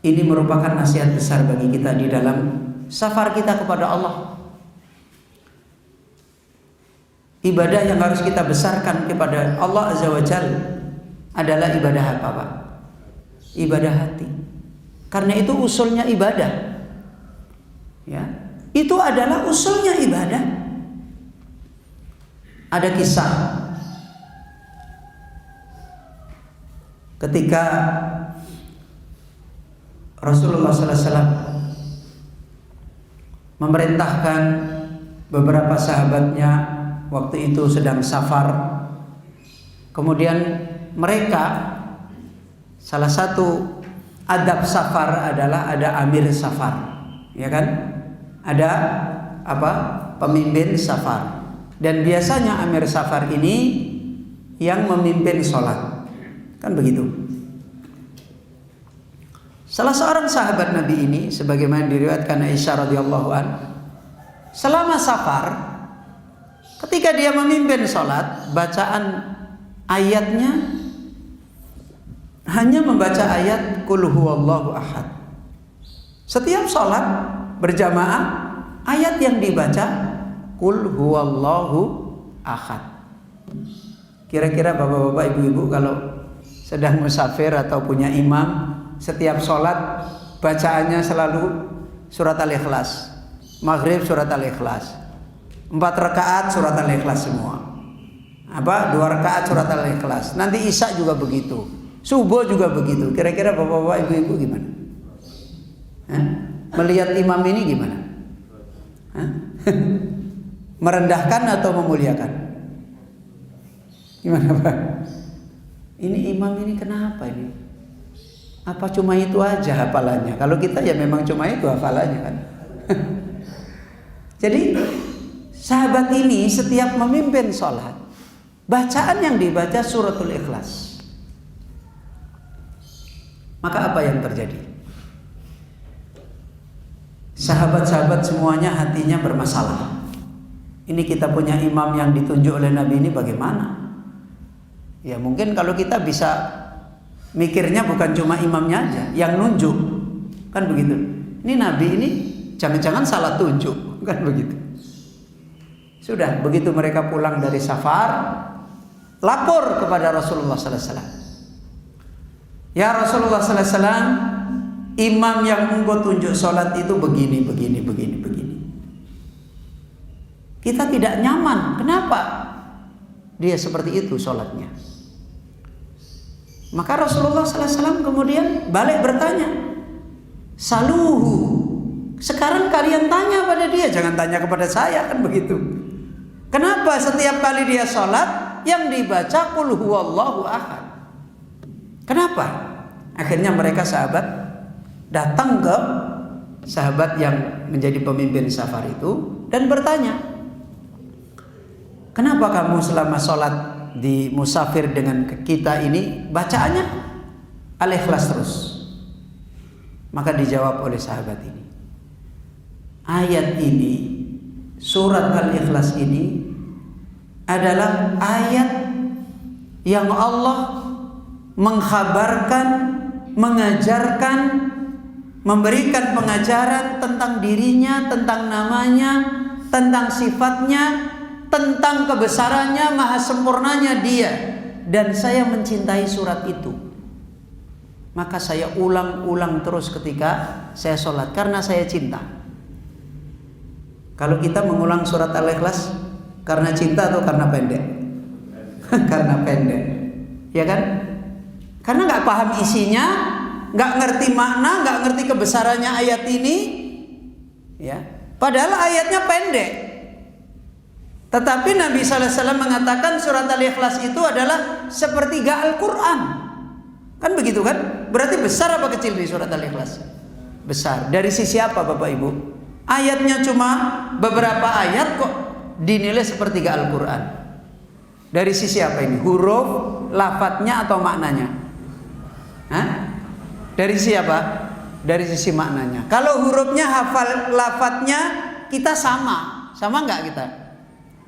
Ini merupakan nasihat besar bagi kita di dalam safar kita kepada Allah. Ibadah yang harus kita besarkan kepada Allah Azza wa Jalla adalah ibadah apa, Pak? Ibadah hati. Karena itu usulnya ibadah. Ya, itu adalah usulnya ibadah. Ada kisah ketika Rasulullah SAW memerintahkan beberapa sahabatnya waktu itu sedang safar. Kemudian mereka Salah satu adab safar adalah ada amir safar, ya kan? Ada apa? Pemimpin safar. Dan biasanya amir safar ini yang memimpin sholat, kan begitu. Salah seorang sahabat Nabi ini, sebagaimana diriwayatkan Aisyah radhiyallahu an, selama safar, ketika dia memimpin sholat, bacaan ayatnya hanya membaca ayat Qul huwallahu ahad. Setiap sholat berjamaah, ayat yang dibaca Qul huwallahu ahad. Kira-kira bapak-bapak, ibu-ibu kalau sedang musafir atau punya imam, setiap sholat bacaannya selalu surat Al-Ikhlas. Maghrib surat Al-Ikhlas, 4 rakaat surat Al-Ikhlas semua. 2 rakaat surat Al-Ikhlas. Nanti Isya juga begitu. Subuh juga begitu. Kira-kira bapak-bapak, ibu-ibu gimana? Melihat imam ini gimana? Merendahkan atau memuliakan? Gimana Pak? Ini imam ini kenapa ini? Apa cuma itu aja hafalannya? Kalau kita ya memang cuma itu hafalannya kan. Jadi sahabat ini setiap memimpin sholat, bacaan yang dibaca suratul Ikhlas. Maka apa yang terjadi? Sahabat-sahabat semuanya hatinya bermasalah. Ini kita punya imam yang ditunjuk oleh Nabi ini bagaimana? Ya mungkin kalau kita bisa mikirnya bukan cuma imamnya aja yang nunjuk, kan begitu. Ini Nabi ini jangan-jangan salah tunjuk, kan begitu. Sudah begitu mereka pulang dari safar, lapor kepada Rasulullah sallallahu alaihi wasallam. Ya Rasulullah sallallahu alaihi wasallam, imam yang engkau tunjuk sholat itu begini. Kita tidak nyaman. Kenapa dia seperti itu sholatnya? Maka Rasulullah sallallahu alaihi wasallam kemudian balik bertanya, saluhu. Sekarang kalian tanya pada dia, jangan tanya kepada saya, kan begitu. Kenapa setiap kali dia sholat yang dibaca Qul huwallahu ahad? Kenapa? Akhirnya mereka sahabat datang ke sahabat yang menjadi pemimpin safar itu dan bertanya, kenapa kamu selama sholat di musafir dengan kita ini bacaannya Al-Ikhlas terus? Maka dijawab oleh sahabat ini, ayat ini, surat Al-Ikhlas ini adalah ayat yang Allah mengkhabarkan, mengajarkan, memberikan pengajaran tentang dirinya, tentang namanya, tentang sifatnya, tentang kebesarannya, maha sempurnanya dia. Dan saya mencintai surat itu. Maka saya ulang-ulang terus ketika saya sholat, karena saya cinta. Kalau kita mengulang surat Al-Ikhlas karena cinta atau karena pendek? Karena pendek, ya kan? Karena nggak paham isinya, nggak ngerti makna, nggak ngerti kebesarannya ayat ini, ya. Padahal ayatnya pendek. Tetapi Nabi sallallahu alaihi wasallam mengatakan surat Al-Ikhlas itu adalah sepertiga Al-Quran, kan begitu kan? Berarti besar apa kecil di surat Al-Ikhlas? Besar. Dari sisi apa Bapak Ibu? Ayatnya cuma beberapa ayat kok dinilai sepertiga Al-Quran. Dari sisi apa ini? Huruf, lafadznya atau maknanya? Dari siapa? Dari sisi maknanya. Kalau hurufnya hafal, lafadznya kita sama nggak kita?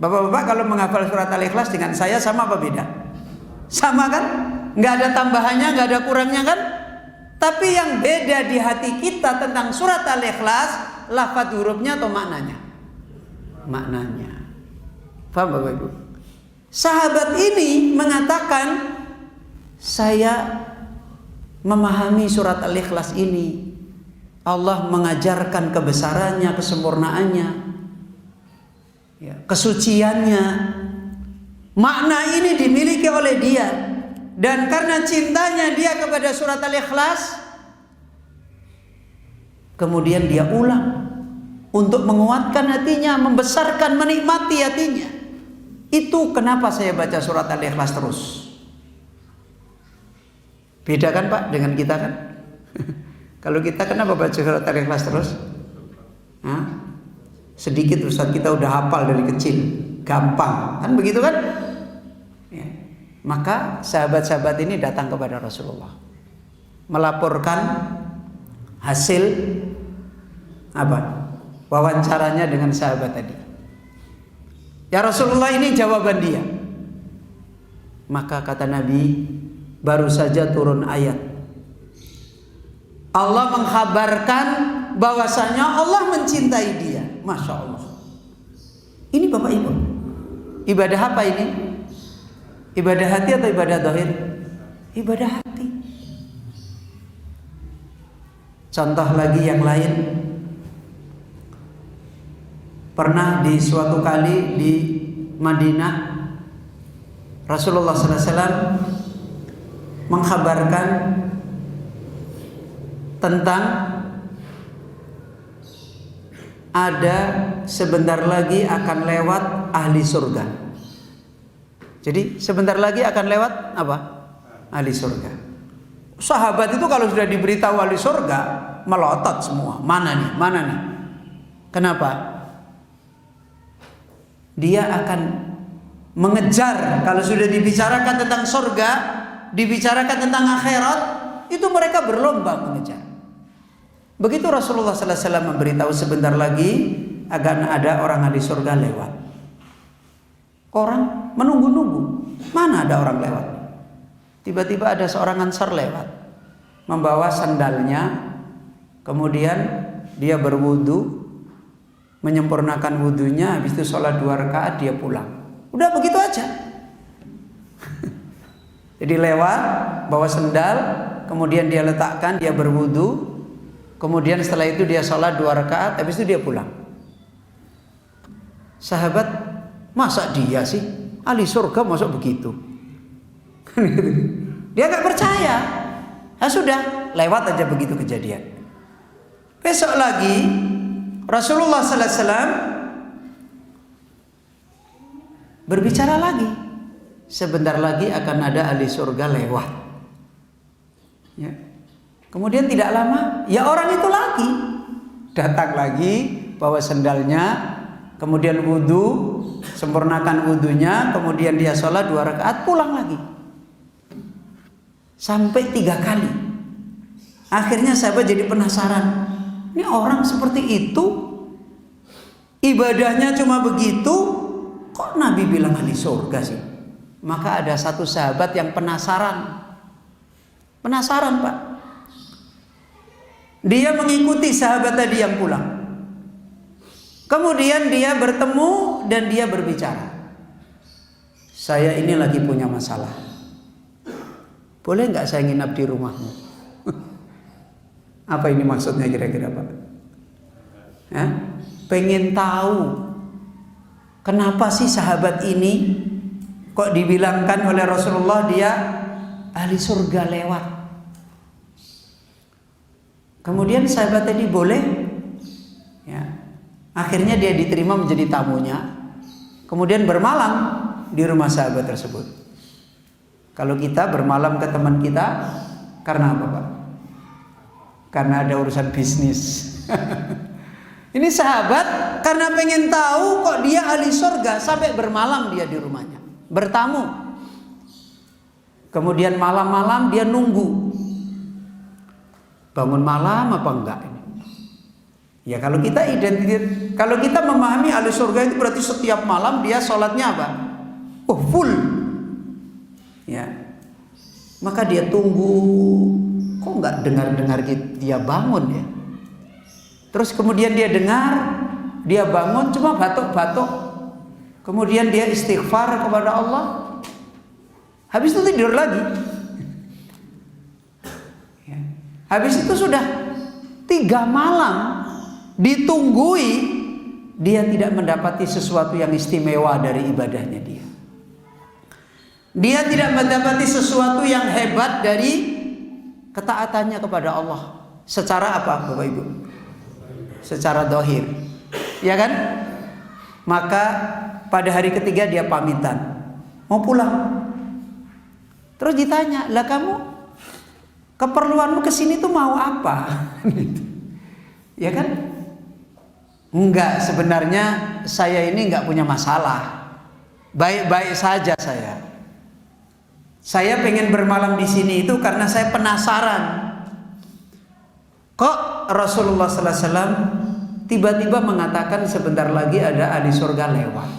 Bapak-bapak kalau menghafal surat Al-Ikhlas dengan saya sama apa beda? Sama kan? Nggak ada tambahannya, nggak ada kurangnya kan? Tapi yang beda di hati kita tentang surat Al-Ikhlas, lafadz hurufnya atau maknanya? Maknanya. Paham Bapak Ibu? Sahabat ini mengatakan, saya memahami surat Al-Ikhlas ini, Allah mengajarkan kebesarannya, kesempurnaannya, ya, kesuciannya. Makna ini dimiliki oleh dia. Dan karena cintanya dia kepada surat Al-Ikhlas, kemudian dia ulang untuk menguatkan hatinya, membesarkan, menikmati hatinya. Itu kenapa saya baca surat Al-Ikhlas terus. Beda kan Pak dengan kita kan? Kalau kita kenapa baca surat Al-Ikhlas terus? Hah? Sedikit Ustaz, kita udah hafal dari kecil, gampang kan begitu kan? Ya. Maka sahabat-sahabat ini datang kepada Rasulullah, melaporkan hasil apa? Wawancaranya dengan sahabat tadi. Ya Rasulullah, ini jawaban dia. Maka kata Nabi, baru saja turun ayat. Allah mengkhabarkan bahwasanya Allah mencintai dia. Masya Allah. Ini Bapak Ibu, ibadah apa ini? Ibadah hati atau ibadah zahir? Ibadah hati. Contoh lagi yang lain. Pernah di suatu kali di Madinah, Rasulullah SAW mengkhabarkan tentang ada sebentar lagi akan lewat ahli surga. Jadi sebentar lagi akan lewat apa? Ahli surga. Sahabat itu kalau sudah diberitahu ahli surga melotot semua. Mana nih? Mana nih? Kenapa? Dia akan mengejar. Kalau sudah dibicarakan tentang surga, dibicarakan tentang akhirat, itu mereka berlomba mengejar. Begitu Rasulullah SAW memberitahu sebentar lagi akan ada orang ahli surga lewat. Orang menunggu-nunggu, mana ada orang lewat. Tiba-tiba ada seorang Ansar lewat, membawa sandalnya. Kemudian dia berwudu, menyempurnakan wudunya, habis itu sholat 2 rakaat, dia pulang. Udah begitu aja. Jadi lewat, bawa sendal, kemudian dia letakkan, dia berwudu, kemudian setelah itu dia sholat 2 rakaat, habis itu dia pulang. Sahabat, masa dia sih ahli surga masuk begitu? Dia gak percaya. Ya sudah, lewat aja begitu kejadian. Besok lagi Rasulullah SAW berbicara lagi. Sebentar lagi akan ada ahli surga lewat. Ya. Kemudian tidak lama, ya orang itu lagi datang lagi, bawa sendalnya, kemudian wudu, sempurnakan wudunya, kemudian dia sholat 2 rakaat, pulang lagi. Sampai 3 kali. Akhirnya sahabat jadi penasaran. Ini orang seperti itu, ibadahnya cuma begitu, kok Nabi bilang ahli surga sih? Maka ada satu sahabat yang penasaran. Penasaran Pak. Dia mengikuti sahabat tadi yang pulang. Kemudian dia bertemu dan dia berbicara. Saya ini lagi punya masalah. Boleh nggak saya nginap di rumahmu? Apa ini maksudnya kira-kira Pak? Hah? Pengen tahu kenapa sih sahabat ini kok dibilangkan oleh Rasulullah dia ahli surga lewat. Kemudian sahabat tadi boleh, ya. Akhirnya dia diterima menjadi tamunya. Kemudian bermalam di rumah sahabat tersebut. Kalau kita bermalam ke teman kita, karena apa Pak? Karena ada urusan bisnis. Ini sahabat karena pengen tahu kok dia ahli surga, sampai bermalam dia di rumahnya, bertamu. Kemudian malam-malam dia nunggu. Bangun malam apa enggak ini? Ya kalau kita memahami ahli surga itu berarti setiap malam dia sholatnya apa? Oh full. Ya. Maka dia tunggu, kok enggak dengar-dengar dia bangun ya? Terus kemudian dia dengar, dia bangun cuma batuk-batuk. Kemudian dia istighfar kepada Allah. Habis itu tidur lagi. Ya. Habis itu sudah 3 malam ditunggui, dia tidak mendapati sesuatu yang istimewa dari ibadahnya dia. Dia tidak mendapati sesuatu yang hebat dari ketaatannya kepada Allah. Secara apa Bapak Ibu? Secara zahir, ya kan? Maka pada hari ketiga dia pamitan, mau pulang. Terus ditanya, lah kamu Keperluanmu kesini tuh mau apa? Ya kan? Enggak, sebenarnya saya ini enggak punya masalah. Baik-baik saja saya. Saya pengen bermalam di sini itu karena saya penasaran. Kok Rasulullah sallallahu alaihi wasallam tiba-tiba mengatakan sebentar lagi ada ahli surga lewat.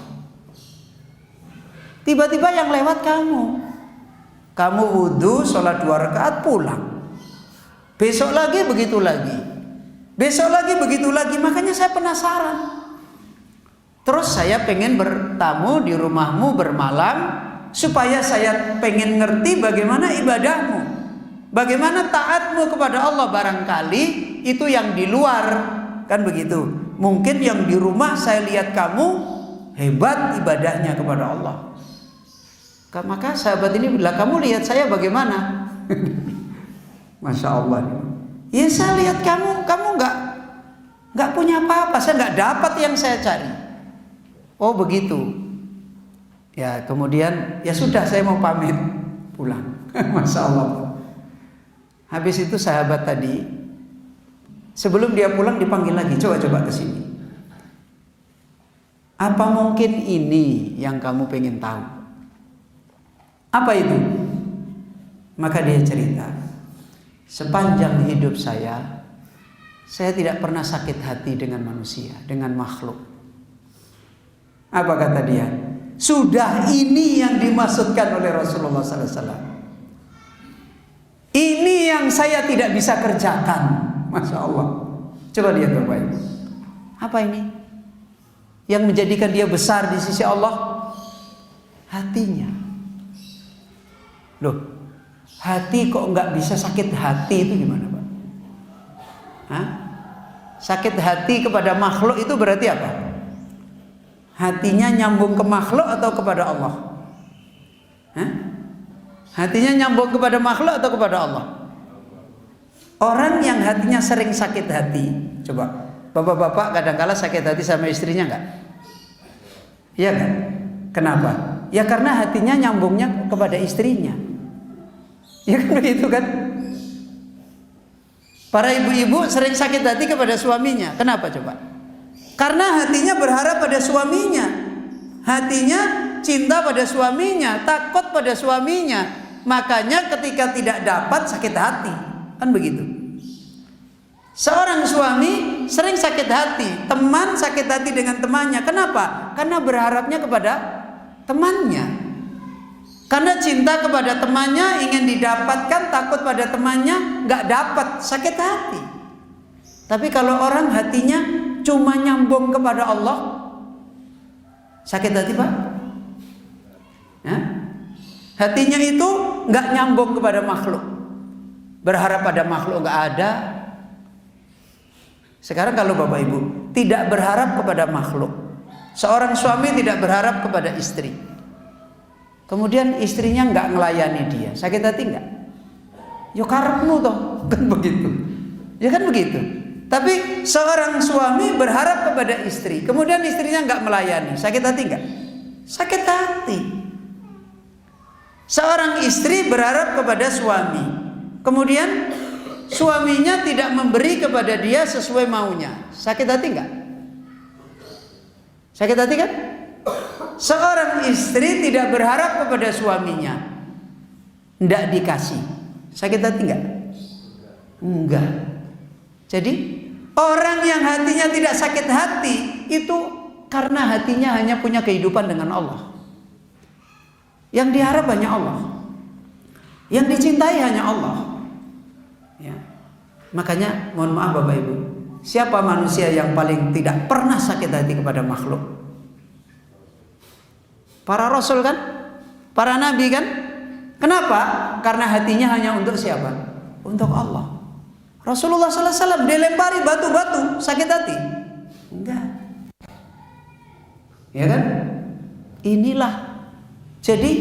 Tiba-tiba yang lewat kamu. Kamu wudhu, sholat 2 rakaat, pulang. Besok lagi begitu lagi. Besok lagi begitu lagi. Makanya saya penasaran. Terus saya pengen bertamu di rumahmu bermalam, supaya saya pengen ngerti bagaimana ibadahmu, bagaimana taatmu kepada Allah. Barangkali itu yang di luar, kan begitu. Mungkin yang di rumah saya lihat kamu hebat ibadahnya kepada Allah. Maka sahabat ini bilang, kamu lihat saya bagaimana? Masya Allah. Ya saya lihat kamu nggak punya apa-apa, saya nggak dapat yang saya cari. Oh begitu. Ya kemudian ya sudah, saya mau pamit pulang. Masya Allah. Habis itu sahabat tadi, sebelum dia pulang dipanggil lagi, coba ke sini. Apa mungkin ini yang kamu pengen tahu? Apa itu? Maka dia cerita, sepanjang hidup saya tidak pernah sakit hati dengan manusia, dengan makhluk. Apa kata dia? Sudah, ini yang dimaksudkan oleh Rasulullah sallallahu alaihi wasallam. Ini yang saya tidak bisa kerjakan. Masya Allah. Coba lihat Bapak Ibu. Apa ini? Yang menjadikan dia besar di sisi Allah? Hatinya. Loh, hati kok nggak bisa sakit hati, itu gimana Pak? Hah? Sakit hati kepada makhluk itu berarti apa? Hatinya nyambung ke makhluk atau kepada Allah? Hah? Hatinya nyambung kepada makhluk atau kepada Allah? Orang yang hatinya sering sakit hati, coba bapak-bapak kadang-kala sakit hati sama istrinya nggak? Iya kan? Kenapa? Ya karena hatinya nyambungnya kepada istrinya. Ya kan begitu kan? Para ibu-ibu sering sakit hati kepada suaminya. Kenapa coba? Karena hatinya berharap pada suaminya. Hatinya cinta pada suaminya, takut pada suaminya. Makanya ketika tidak dapat sakit hati. Kan begitu. Seorang suami sering sakit hati, teman sakit hati dengan temannya. Kenapa? Karena berharapnya kepada temannya. Karena cinta kepada temannya, ingin didapatkan, takut pada temannya, nggak dapat, sakit hati. Tapi kalau orang hatinya cuma nyambung kepada Allah, sakit hati Pak? Ya? Hatinya itu nggak nyambung kepada makhluk, berharap pada makhluk nggak ada. Sekarang kalau Bapak Ibu tidak berharap kepada makhluk, seorang suami tidak berharap kepada istri, kemudian istrinya nggak ngelayani dia, sakit hati nggak? Ya karepmu toh, kan begitu. Ya kan begitu. Tapi seorang suami berharap kepada istri, kemudian istrinya nggak melayani, sakit hati nggak? Sakit hati. Seorang istri berharap kepada suami, kemudian suaminya tidak memberi kepada dia sesuai maunya, sakit hati nggak? Sakit hati kan? Seorang istri tidak berharap kepada suaminya, tidak dikasih, sakit hati enggak? Enggak. Jadi orang yang hatinya tidak sakit hati itu karena hatinya hanya punya kehidupan dengan Allah. Yang diharap hanya Allah, yang dicintai hanya Allah. Ya. Makanya mohon maaf Bapak Ibu, siapa manusia yang paling tidak pernah sakit hati kepada makhluk? Para rasul kan? Para nabi kan? Kenapa? Karena hatinya hanya untuk siapa? Untuk Allah. Rasulullah sallallahu alaihi wasallam dilempari batu-batu, sakit hati? Enggak. Ya kan? Inilah. Jadi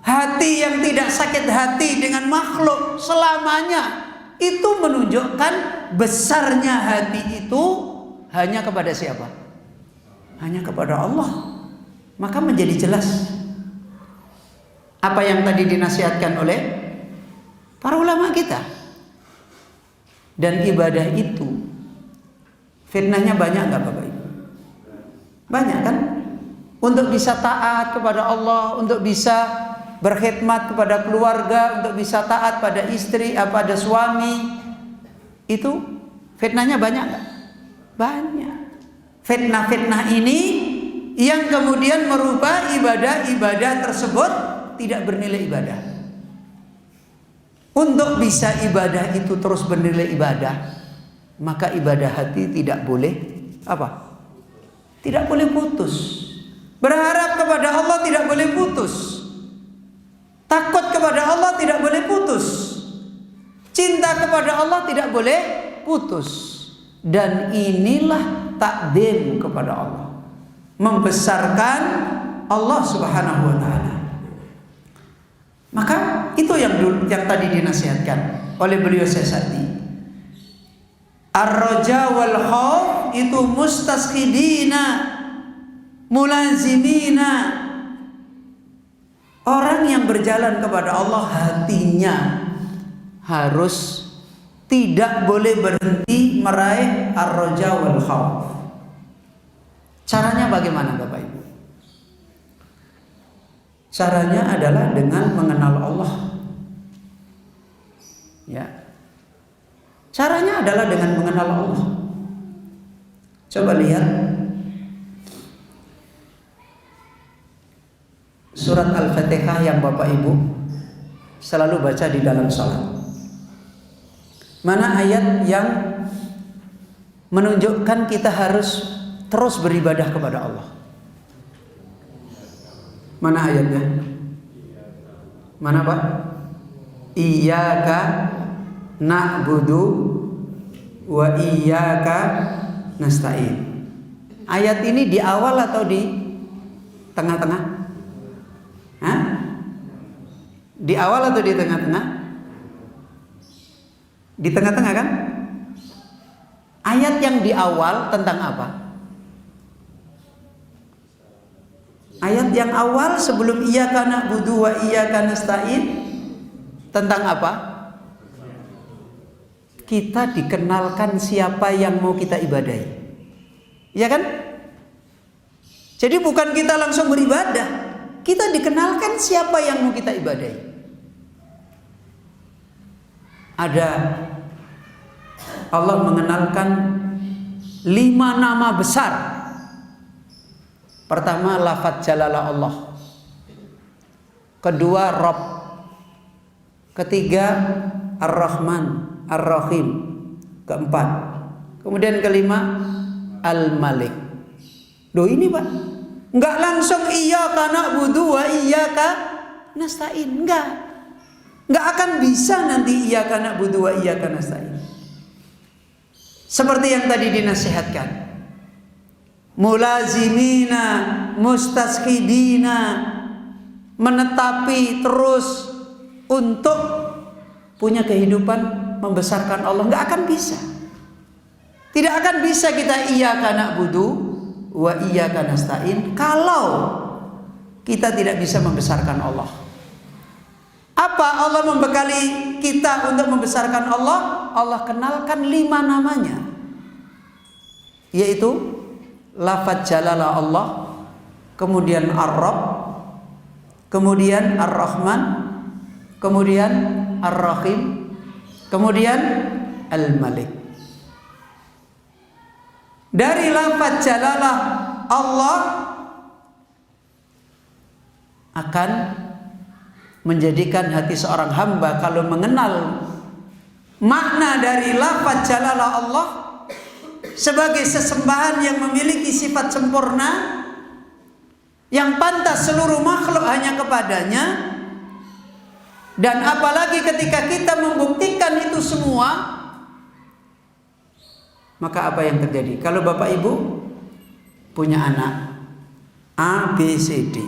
hati yang tidak sakit hati dengan makhluk selamanya, itu menunjukkan besarnya hati itu hanya kepada siapa? Hanya kepada Allah. Maka menjadi jelas apa yang tadi dinasihatkan oleh para ulama kita. Dan ibadah itu fitnahnya banyak nggak Bapak Ibu? Banyak kan? Untuk bisa taat kepada Allah, untuk bisa berkhidmat kepada keluarga, untuk bisa taat pada istri, pada suami, itu fitnahnya banyak nggak? Banyak. Fitnah-fitnah ini yang kemudian merubah ibadah-ibadah tersebut tidak bernilai ibadah. Untuk bisa ibadah itu terus bernilai ibadah, maka ibadah hati tidak boleh apa? Tidak boleh putus. Berharap kepada Allah tidak boleh putus. Takut kepada Allah tidak boleh putus. Cinta kepada Allah tidak boleh putus. Dan inilah takdim kepada Allah, membesarkan Allah Subhanahu wa taala. Maka itu yang tadi dinasihatkan oleh beliau Sesati. Ar-raja wal khauf itu mustasqidina mulazimina. Orang yang berjalan kepada Allah hatinya harus tidak boleh berhenti meraih ar-raja wal khauf. Caranya bagaimana Bapak Ibu? Caranya adalah dengan mengenal Allah. Ya. Caranya adalah dengan mengenal Allah. Coba lihat surat Al-Fatihah yang Bapak Ibu selalu baca di dalam salat. Mana ayat yang menunjukkan kita harus terus beribadah kepada Allah? Mana ayatnya? Mana Pak? Iyyaka na'budu wa iyyaka nasta'in. Ayat ini di awal atau di tengah-tengah? Hah? Di awal atau di tengah-tengah? Di tengah-tengah kan? Ayat yang di awal tentang apa? Ayat yang awal sebelum iyyaka na'budu wa iyyaka nasta'in tentang apa? Kita dikenalkan siapa yang mau kita ibadahi. Ya kan? Jadi bukan kita langsung beribadah, kita dikenalkan siapa yang mau kita ibadahi. Ada Allah mengenalkan 5 nama besar. Pertama, lafaz jalalah Allah. Kedua, Rabb. Ketiga, Ar-Rahman, Ar-Rahim. Keempat. Kemudian kelima, Al-Malik. Loh ini Pak, enggak langsung iyyaka na'budu wa iyyaka nasta'in. Enggak akan bisa nanti iyyaka na'budu wa iyyaka nasta'in. Seperti yang tadi dinasihatkan. Mulazimina mustasqidina, menetapi terus untuk punya kehidupan membesarkan Allah. Enggak akan bisa. Tidak akan bisa kita iyyaka na'budu wa iyyaka nasta'in kalau kita tidak bisa membesarkan Allah. Apa Allah membekali kita untuk membesarkan Allah? Allah kenalkan 5 namanya, yaitu lafaz jalalah Allah, kemudian Ar-Rabb, kemudian Ar-Rahman, kemudian Ar-Rahim, kemudian Al-Malik. Dari lafaz jalalah Allah akan menjadikan hati seorang hamba kalau mengenal makna dari lafaz jalalah Allah sebagai sesembahan yang memiliki sifat sempurna, yang pantas seluruh makhluk hanya kepadanya. Dan apalagi ketika kita membuktikan itu semua, maka apa yang terjadi? Kalau Bapak Ibu punya anak A, B, C, D,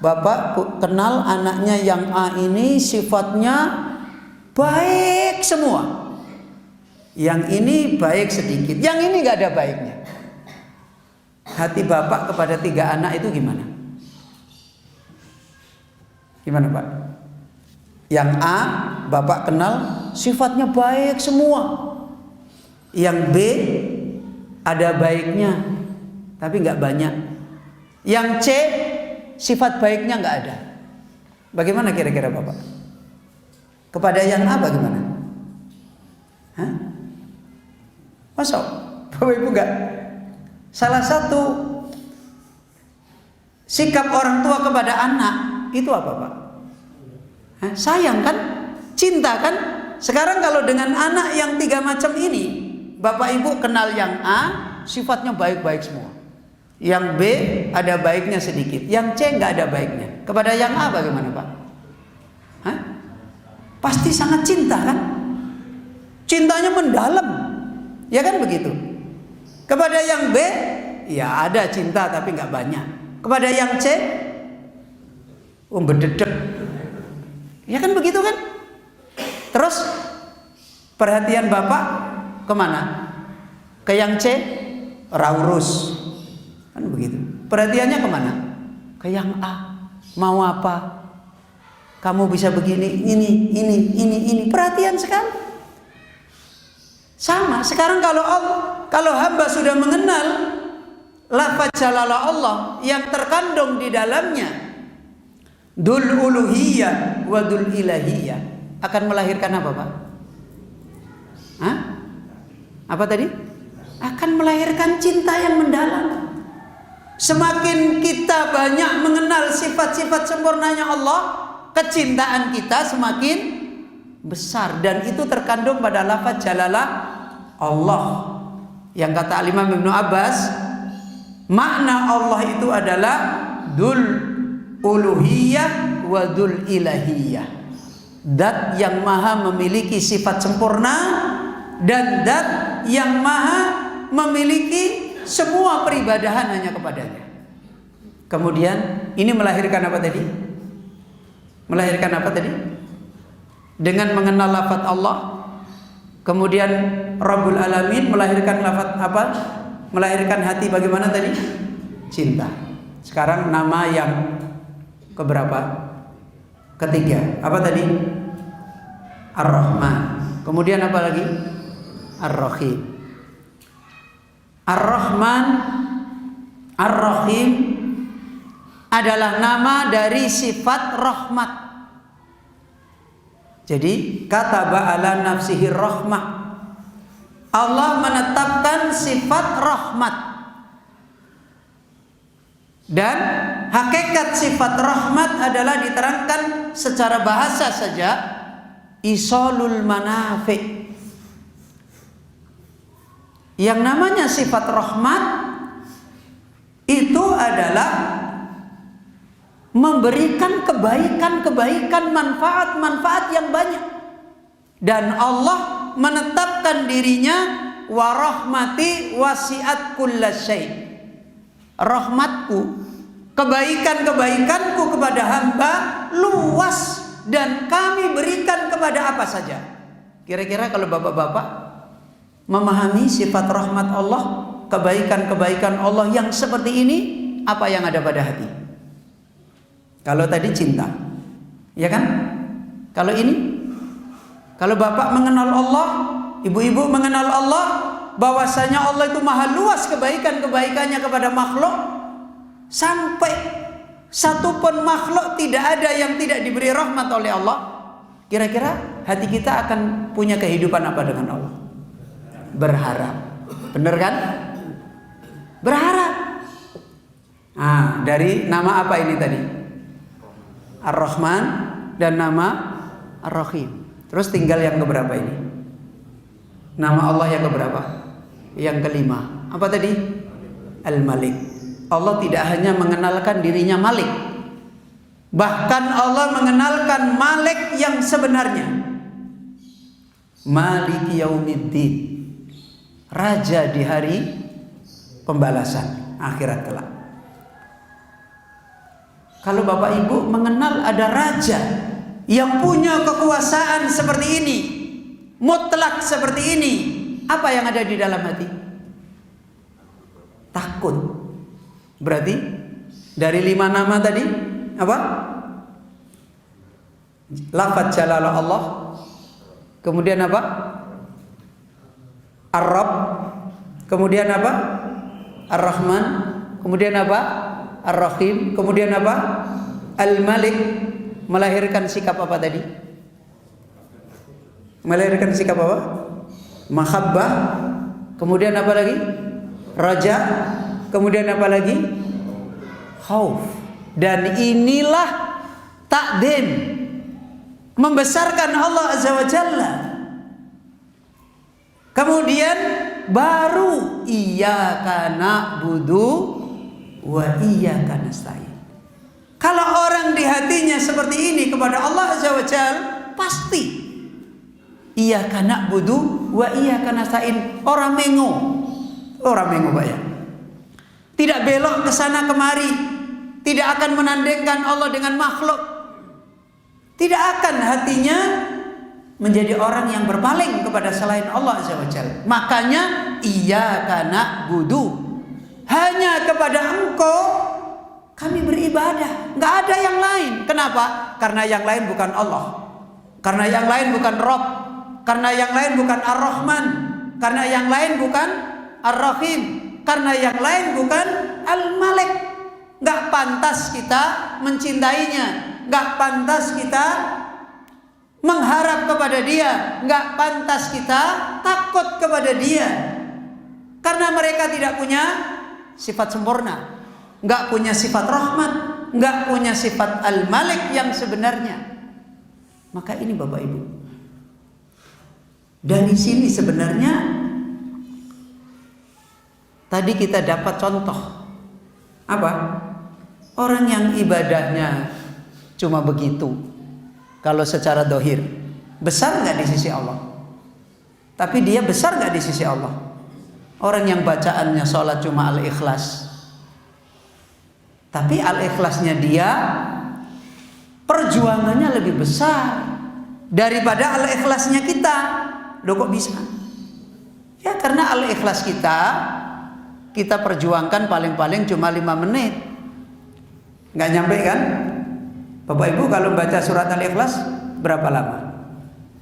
Bapak kenal anaknya yang A ini sifatnya baik semua, yang ini baik sedikit, yang ini gak ada baiknya. Hati Bapak kepada 3 anak itu gimana? Gimana Pak? Yang A Bapak kenal sifatnya baik semua. Yang B ada baiknya tapi nggak banyak. Yang C sifat baiknya nggak ada. Bagaimana kira-kira Bapak? Kepada yang A bagaimana? Hah? Masuk? Bapak Ibu nggak? Salah satu sikap orang tua kepada anak itu apa Pak? Hah? Sayang kan? Cinta kan? Sekarang kalau dengan anak yang 3 macam ini, Bapak Ibu kenal yang A sifatnya baik-baik semua. Yang B ada baiknya sedikit. Yang C nggak ada baiknya. Kepada yang A bagaimana Pak? Hah? Pasti sangat cinta kan? Cintanya mendalam. Ya kan begitu? Kepada yang B ya ada cinta tapi nggak banyak. Kepada yang C bededek. Ya kan begitu kan? Terus perhatian Bapak kemana? Ke yang C raurus. Kan begitu. Perhatiannya kemana? Ke yang A. Mau apa? Kamu bisa begini, ini. Perhatian sekali. Sama. Sekarang kalau hamba sudah mengenal lafaz jalalah Allah yang terkandung di dalamnya dul uluhiyah wa dul ilahiyah, akan melahirkan apa Pak? Hah? Apa tadi? Akan melahirkan cinta yang mendalam. Semakin kita banyak mengenal sifat-sifat sempurnanya Allah, kecintaan kita semakin besar. Dan itu terkandung pada lafaz jalalah Allah. Yang kata Imam Ibnu Abbas, makna Allah itu adalah dul uluhiyah wa dul ilahiyah. Dat yang maha memiliki sifat sempurna dan dat yang maha memiliki semua peribadahan hanya kepadanya. Kemudian ini melahirkan apa tadi? Melahirkan apa tadi? Dengan mengenal lafaz Allah. Kemudian Rabbul Alamin melahirkan lafaz apa? Melahirkan hati bagaimana tadi? Cinta. Sekarang nama yang keberapa? Ketiga. Apa tadi? Ar-Rahman. Kemudian apa lagi? Ar-Rahim. Ar-Rahman, Ar-Rahim adalah nama dari sifat rahmat. Jadi kataba ala nafsihi rahmah. Allah menetapkan sifat rahmat. Dan hakikat sifat rahmat adalah diterangkan secara bahasa saja, isolul manafi'. Yang namanya sifat rahmat itu adalah memberikan kebaikan-kebaikan, manfaat-manfaat yang banyak. Dan Allah menetapkan dirinya wa rahmati wasi'at kullasyai'. Rahmatku, kebaikan-kebaikanku kepada hamba luas dan kami berikan kepada apa saja. Kira-kira kalau bapak-bapak memahami sifat rahmat Allah, kebaikan-kebaikan Allah yang seperti ini, apa yang ada pada hati? Kalau tadi cinta, ya kan? Kalau ini, kalau bapak mengenal Allah, ibu-ibu mengenal Allah, bahwasanya Allah itu maha luas kebaikan-kebaikannya kepada makhluk, sampai satupun makhluk tidak ada yang tidak diberi rahmat oleh Allah. Kira-kira hati kita akan punya kehidupan apa dengan Allah? Berharap. Benar kan? Berharap. Dari nama apa ini tadi? Ar-Rahman dan nama Ar-Rahim. Terus tinggal yang keberapa ini? Nama Allah yang keberapa? Yang kelima. Apa tadi? Al-Malik. Allah tidak hanya mengenalkan dirinya Malik, bahkan Allah mengenalkan Malik yang sebenarnya. Maliki Yaumiddin, raja di hari pembalasan akhirat kelak. Kalau Bapak Ibu mengenal ada raja yang punya kekuasaan seperti ini, mutlak seperti ini, apa yang ada di dalam hati? Takut. Berarti dari 5 nama tadi apa? lafaz jalalah Allah. Kemudian apa? Ar-Rabb. Kemudian apa? Ar-Rahman. Kemudian apa? Ar-Rahim. Kemudian apa? Al-Malik. Melahirkan sikap apa tadi? Melahirkan sikap apa? Mahabbah. Kemudian apa lagi? Raja. Kemudian apa lagi? Khauf. Dan inilah takdim, membesarkan Allah Azza wa Jalla. Kemudian baru iyyaka na'budu wa iyyaka nasta'in. Kalau orang di hatinya seperti ini kepada Allah Azza wa Jalla, pasti iyyaka na'budu wa iyyaka nasta'in. Orang mengo Pak ya. Tidak belok ke sana kemari, tidak akan menandingkan Allah dengan makhluk. Tidak akan hatinya menjadi orang yang berpaling kepada selain Allah Azza wa Jalla. Makanya iyyaka na'budu, hanya kepada Engkau kami beribadah, nggak ada yang lain. Kenapa? Karena yang lain bukan Allah, karena yang lain bukan Rabb, karena yang lain bukan Ar-Rahman, karena yang lain bukan Ar-Rahim, karena yang lain bukan Al-Malik. Nggak pantas kita mencintainya, nggak pantas kita mengharap kepada dia, nggak pantas kita takut kepada dia, karena mereka tidak punya sifat sempurna, nggak punya sifat rahmat, nggak punya sifat Al-Malik yang sebenarnya. Maka ini Bapak Ibu, dari sini sebenarnya tadi kita dapat contoh apa? Orang yang ibadahnya cuma begitu, kalau secara dohir besar nggak di sisi Allah? Tapi dia besar nggak di sisi Allah? Orang yang bacaannya sholat cuma al-ikhlas, tapi al-ikhlasnya dia perjuangannya lebih besar daripada al-ikhlasnya kita. Loh kok bisa? Ya karena al-ikhlas kita perjuangkan paling-paling cuma 5 menit, nggak nyampe kan? Bapak Ibu kalau baca surat Al-Ikhlas berapa lama?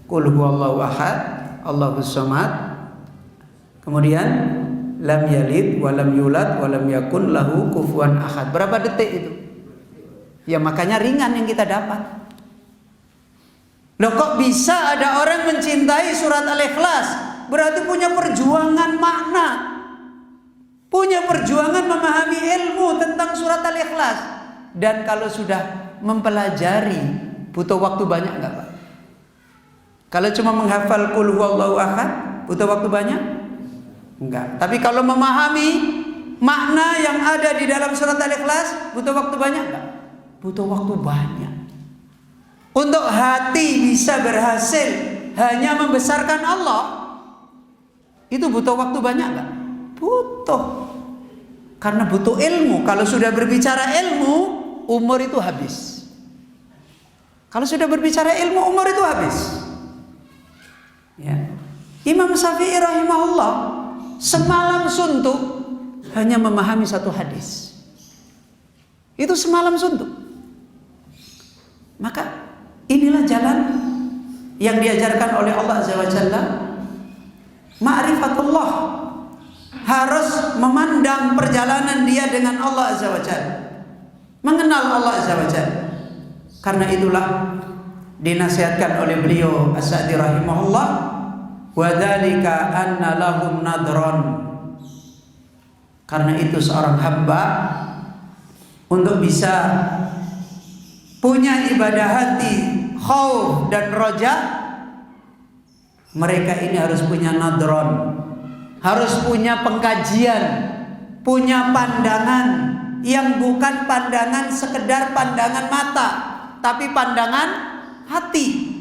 Qul huwallahu ahad, Allahus samad. Kemudian lam yalid wa lam yulad wa lam yakun lahu kufuwan ahad. Berapa detik itu? Ya makanya ringan yang kita dapat. Loh kok bisa ada orang mencintai surat Al-Ikhlas? Berarti punya perjuangan makna, punya perjuangan memahami ilmu tentang surat Al-Ikhlas. Dan kalau sudah mempelajari, butuh waktu banyak enggak Pak? Kalau cuma menghafal qul huwallahu ahad, butuh waktu banyak? Enggak. Tapi kalau memahami makna yang ada di dalam surat Al-Ikhlas, butuh waktu banyak enggak? Butuh waktu banyak. Untuk hati bisa berhasil hanya membesarkan Allah, itu butuh waktu banyak enggak? Butuh. Karena butuh ilmu. Kalau sudah berbicara ilmu, umur itu habis. Kalau sudah berbicara ilmu, umur itu habis. Ya. Imam Syafi'i rahimahullah semalam suntuk hanya memahami 1 hadis. Itu semalam suntuk. Maka inilah jalan yang diajarkan oleh Allah Azza wa Jalla. Ma'rifatullah, harus memandang perjalanan dia dengan Allah Azza wa Jalla, mengenal Allah Azza wa Jalla. Karena itulah dinasihatkan oleh beliau As-Sa'di rahimahullah, wa dzalika anna lahum nadron. Karena itu seorang hamba untuk bisa punya ibadah hati khauf dan roja, mereka ini harus punya nadron, harus punya pengkajian, punya pandangan yang bukan pandangan sekedar pandangan mata, tapi pandangan hati.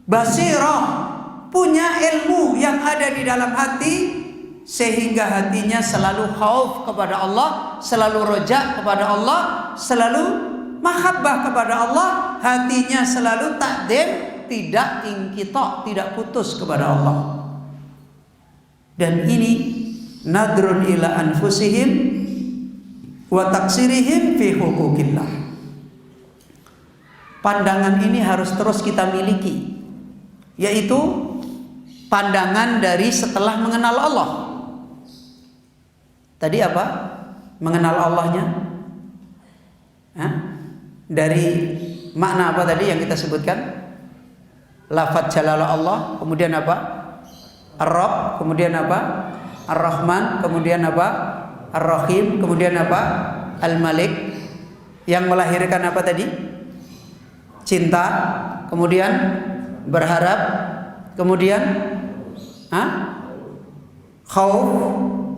Basirah, punya ilmu yang ada di dalam hati, sehingga hatinya selalu khauf kepada Allah, selalu roja kepada Allah, selalu mahabbah kepada Allah, hatinya selalu takdim, tidak inqita, tidak putus kepada Allah. Dan ini nadrun ila anfusihim wa taksirihim fi huquqillah. pandangan ini harus terus kita miliki, yaitu pandangan dari setelah mengenal Allah. Tadi apa? Mengenal Allahnya. Dari makna apa tadi yang kita sebutkan? Lafaz jalalah Allah, kemudian apa? Ar-Rabb, kemudian apa? Ar-Rahman, kemudian apa? Ar-Rahim, kemudian apa? Al-Malik. Yang melahirkan apa tadi? Cinta, kemudian berharap, kemudian khauf.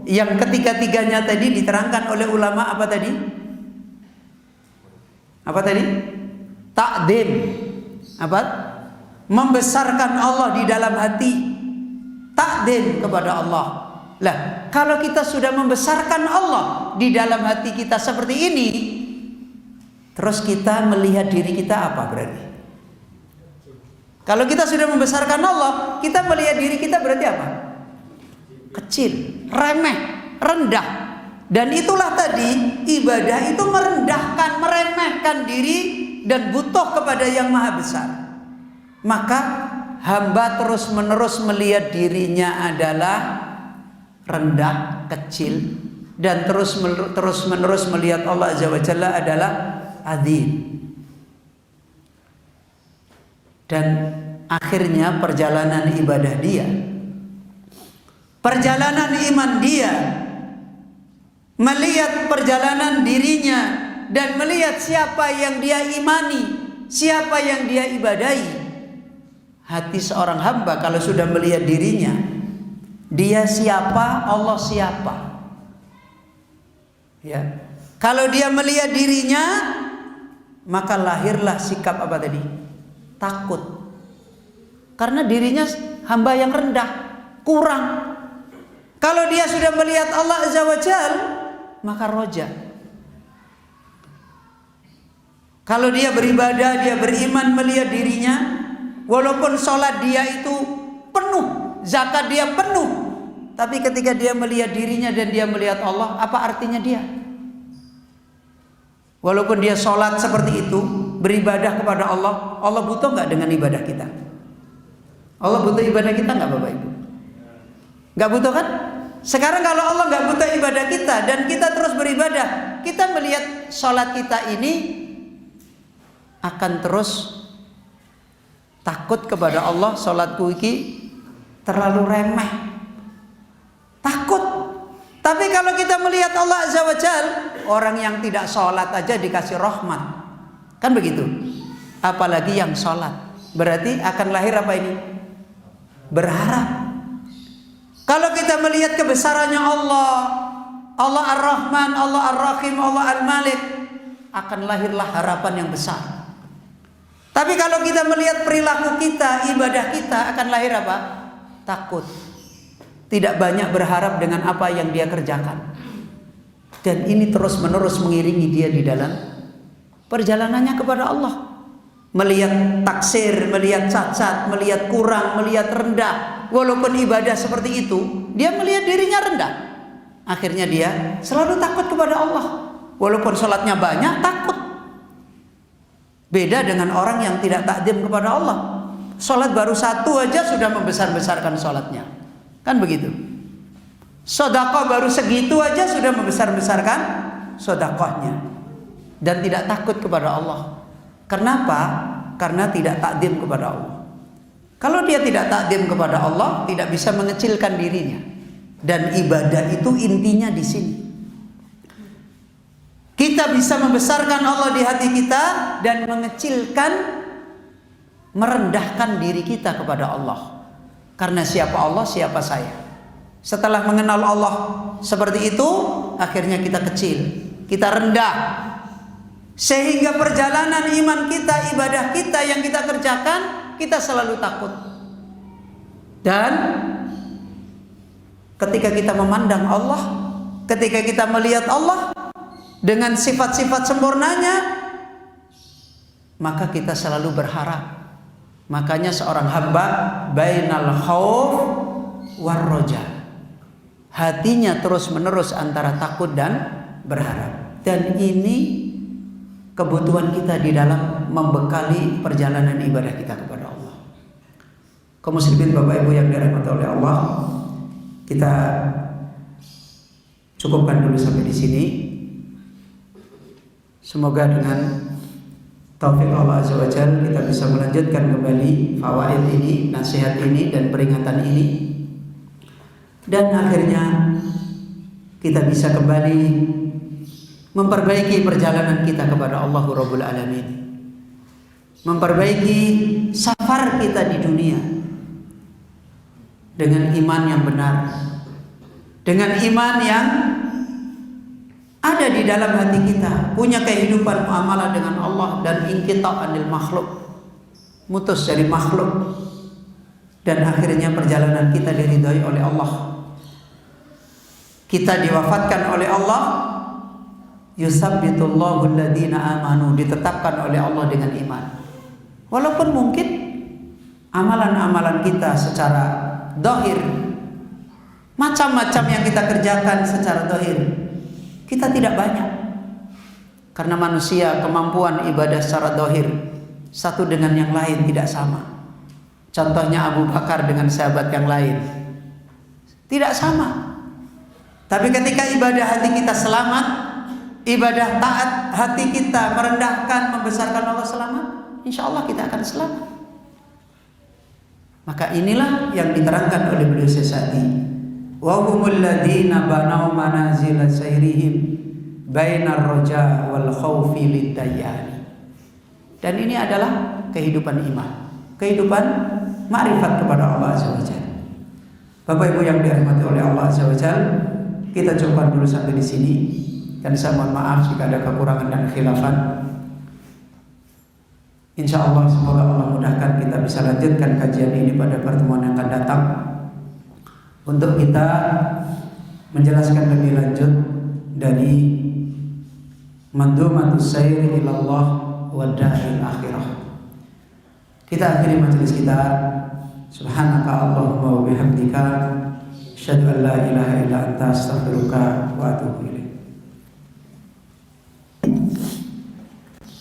Yang ketiga-tiganya tadi diterangkan oleh ulama apa tadi? Apa tadi? Ta'zim. Apa? Membesarkan Allah di dalam hati. Ta'zim kepada Allah. Lah, kalau kita sudah membesarkan Allah di dalam hati kita seperti ini, terus kita melihat diri kita apa berarti? Kalau kita sudah membesarkan Allah, kita melihat diri kita berarti apa? Kecil, remeh, rendah. Dan itulah tadi ibadah itu merendahkan, meremehkan diri dan butuh kepada yang maha besar. Maka hamba terus menerus melihat dirinya adalah rendah, kecil, dan terus menerus melihat Allah Azza wa Jalla adalah azim. Dan akhirnya perjalanan ibadah dia, perjalanan iman dia, melihat perjalanan dirinya dan melihat siapa yang dia imani, siapa yang dia ibadahi. Hati seorang hamba kalau sudah melihat dirinya, dia siapa, Allah siapa. Ya. Kalau dia melihat dirinya, maka lahirlah sikap apa tadi? Takut. Karena dirinya hamba yang rendah, kurang. Kalau dia sudah melihat Allah Azza wa Jal, maka roja. Kalau dia beribadah, dia beriman melihat dirinya, walaupun sholat dia itu penuh, zakat dia penuh, tapi ketika dia melihat dirinya dan dia melihat Allah, apa artinya dia? Walaupun dia sholat seperti itu, beribadah kepada Allah, Allah butuh nggak dengan ibadah kita? Allah butuh ibadah kita nggak, Bapak Ibu? Nggak butuh kan? Sekarang kalau Allah nggak butuh ibadah kita dan kita terus beribadah, kita melihat sholat kita ini akan terus takut kepada Allah. Sholatku ini terlalu remeh, takut. Tapi kalau kita melihat Allah Azza wa Jal, orang yang tidak sholat aja dikasih rahmat, kan begitu? Apalagi yang sholat. Berarti akan lahir apa ini? Berharap. Kalau kita melihat kebesarannya Allah, Allah Ar-Rahman, Allah Ar-Rahim, Allah Al-Malik, akan lahirlah harapan yang besar. Tapi kalau kita melihat perilaku kita, ibadah kita, akan lahir apa? Takut. Tidak banyak berharap dengan apa yang dia kerjakan. Dan ini terus menerus mengiringi dia di dalam perjalanannya kepada Allah. Melihat taksir, melihat cacat, melihat kurang, melihat rendah. Walaupun ibadah seperti itu, dia melihat dirinya rendah. Akhirnya dia selalu takut kepada Allah. Walaupun sholatnya banyak, takut. Beda dengan orang yang tidak takdim kepada Allah. Sholat baru satu aja sudah membesar-besarkan sholatnya. Kan begitu. Sedekah baru segitu aja sudah membesar-besarkan sedekahnya. Dan tidak takut kepada Allah. Kenapa? Karena tidak takdim kepada Allah. Kalau dia tidak takdim kepada Allah, tidak bisa mengecilkan dirinya. Dan ibadah itu intinya di sini. Kita bisa membesarkan Allah di hati kita dan mengecilkan, merendahkan diri kita kepada Allah. Karena siapa Allah, siapa saya. Setelah mengenal Allah seperti itu, akhirnya kita kecil, kita rendah. Sehingga perjalanan iman kita, ibadah kita yang kita kerjakan, kita selalu takut. Dan ketika kita memandang Allah, ketika kita melihat Allah dengan sifat-sifat sempurnanya, maka kita selalu berharap. Makanya seorang hamba bainal khauf war roja, hatinya terus menerus antara takut dan berharap. Dan ini kebutuhan kita di dalam membekali perjalanan ibadah kita kepada Allah. Kaum muslimin Bapak Ibu yang dirahmati oleh Allah, kita cukupkan dulu sampai di sini. Semoga dengan taufik Allah Azza wa Jalla kita bisa melanjutkan kembali fawaid ini, nasihat ini dan peringatan ini, dan akhirnya kita bisa kembali memperbaiki perjalanan kita kepada Allah Rabbul Alamin, memperbaiki safar kita di dunia dengan iman yang benar, dengan iman yang ada di dalam hati kita, punya kehidupan muamalah dengan Allah dan inqita' anil makhluk, mutus dari makhluk, dan akhirnya perjalanan kita diridhai oleh Allah. Kita diwafatkan oleh Allah, yusabbitullahu alladhina amanu, ditetapkan oleh Allah dengan iman. Walaupun mungkin amalan-amalan kita secara zahir, macam-macam yang kita kerjakan secara zahir, kita tidak banyak. Karena manusia kemampuan ibadah secara zahir satu dengan yang lain tidak sama. Contohnya Abu Bakar dengan sahabat yang lain tidak sama. Tapi ketika ibadah hati kita selamat, ibadah taat hati kita merendahkan, membesarkan Allah selamat, insya Allah kita akan selamat. Maka inilah yang diterangkan oleh beliau sesadi. Wa humul ladzina banau manazila sayrihim bainar raja wal khaufi lidayyan. Dan ini adalah kehidupan iman, kehidupan ma'rifat kepada Allah Azza wa Jalla. Bapak Ibu yang dirahmati oleh Allah Azza wa Jalla, kita coba dulu sampai di sini. Dan saya mohon maaf jika ada kekurangan dan khilafan. Insya Allah semoga Allah mudahkan kita bisa lanjutkan kajian ini pada pertemuan yang akan datang, untuk kita menjelaskan lebih lanjut dari mandumatus sayr ilallah wa daril akhirah. Kita akhiri majelis kita. Subhanaka Allahumma wa bihamdika, asyhadu an la ilaha illa anta, astaghfiruka wa atubu ilaik.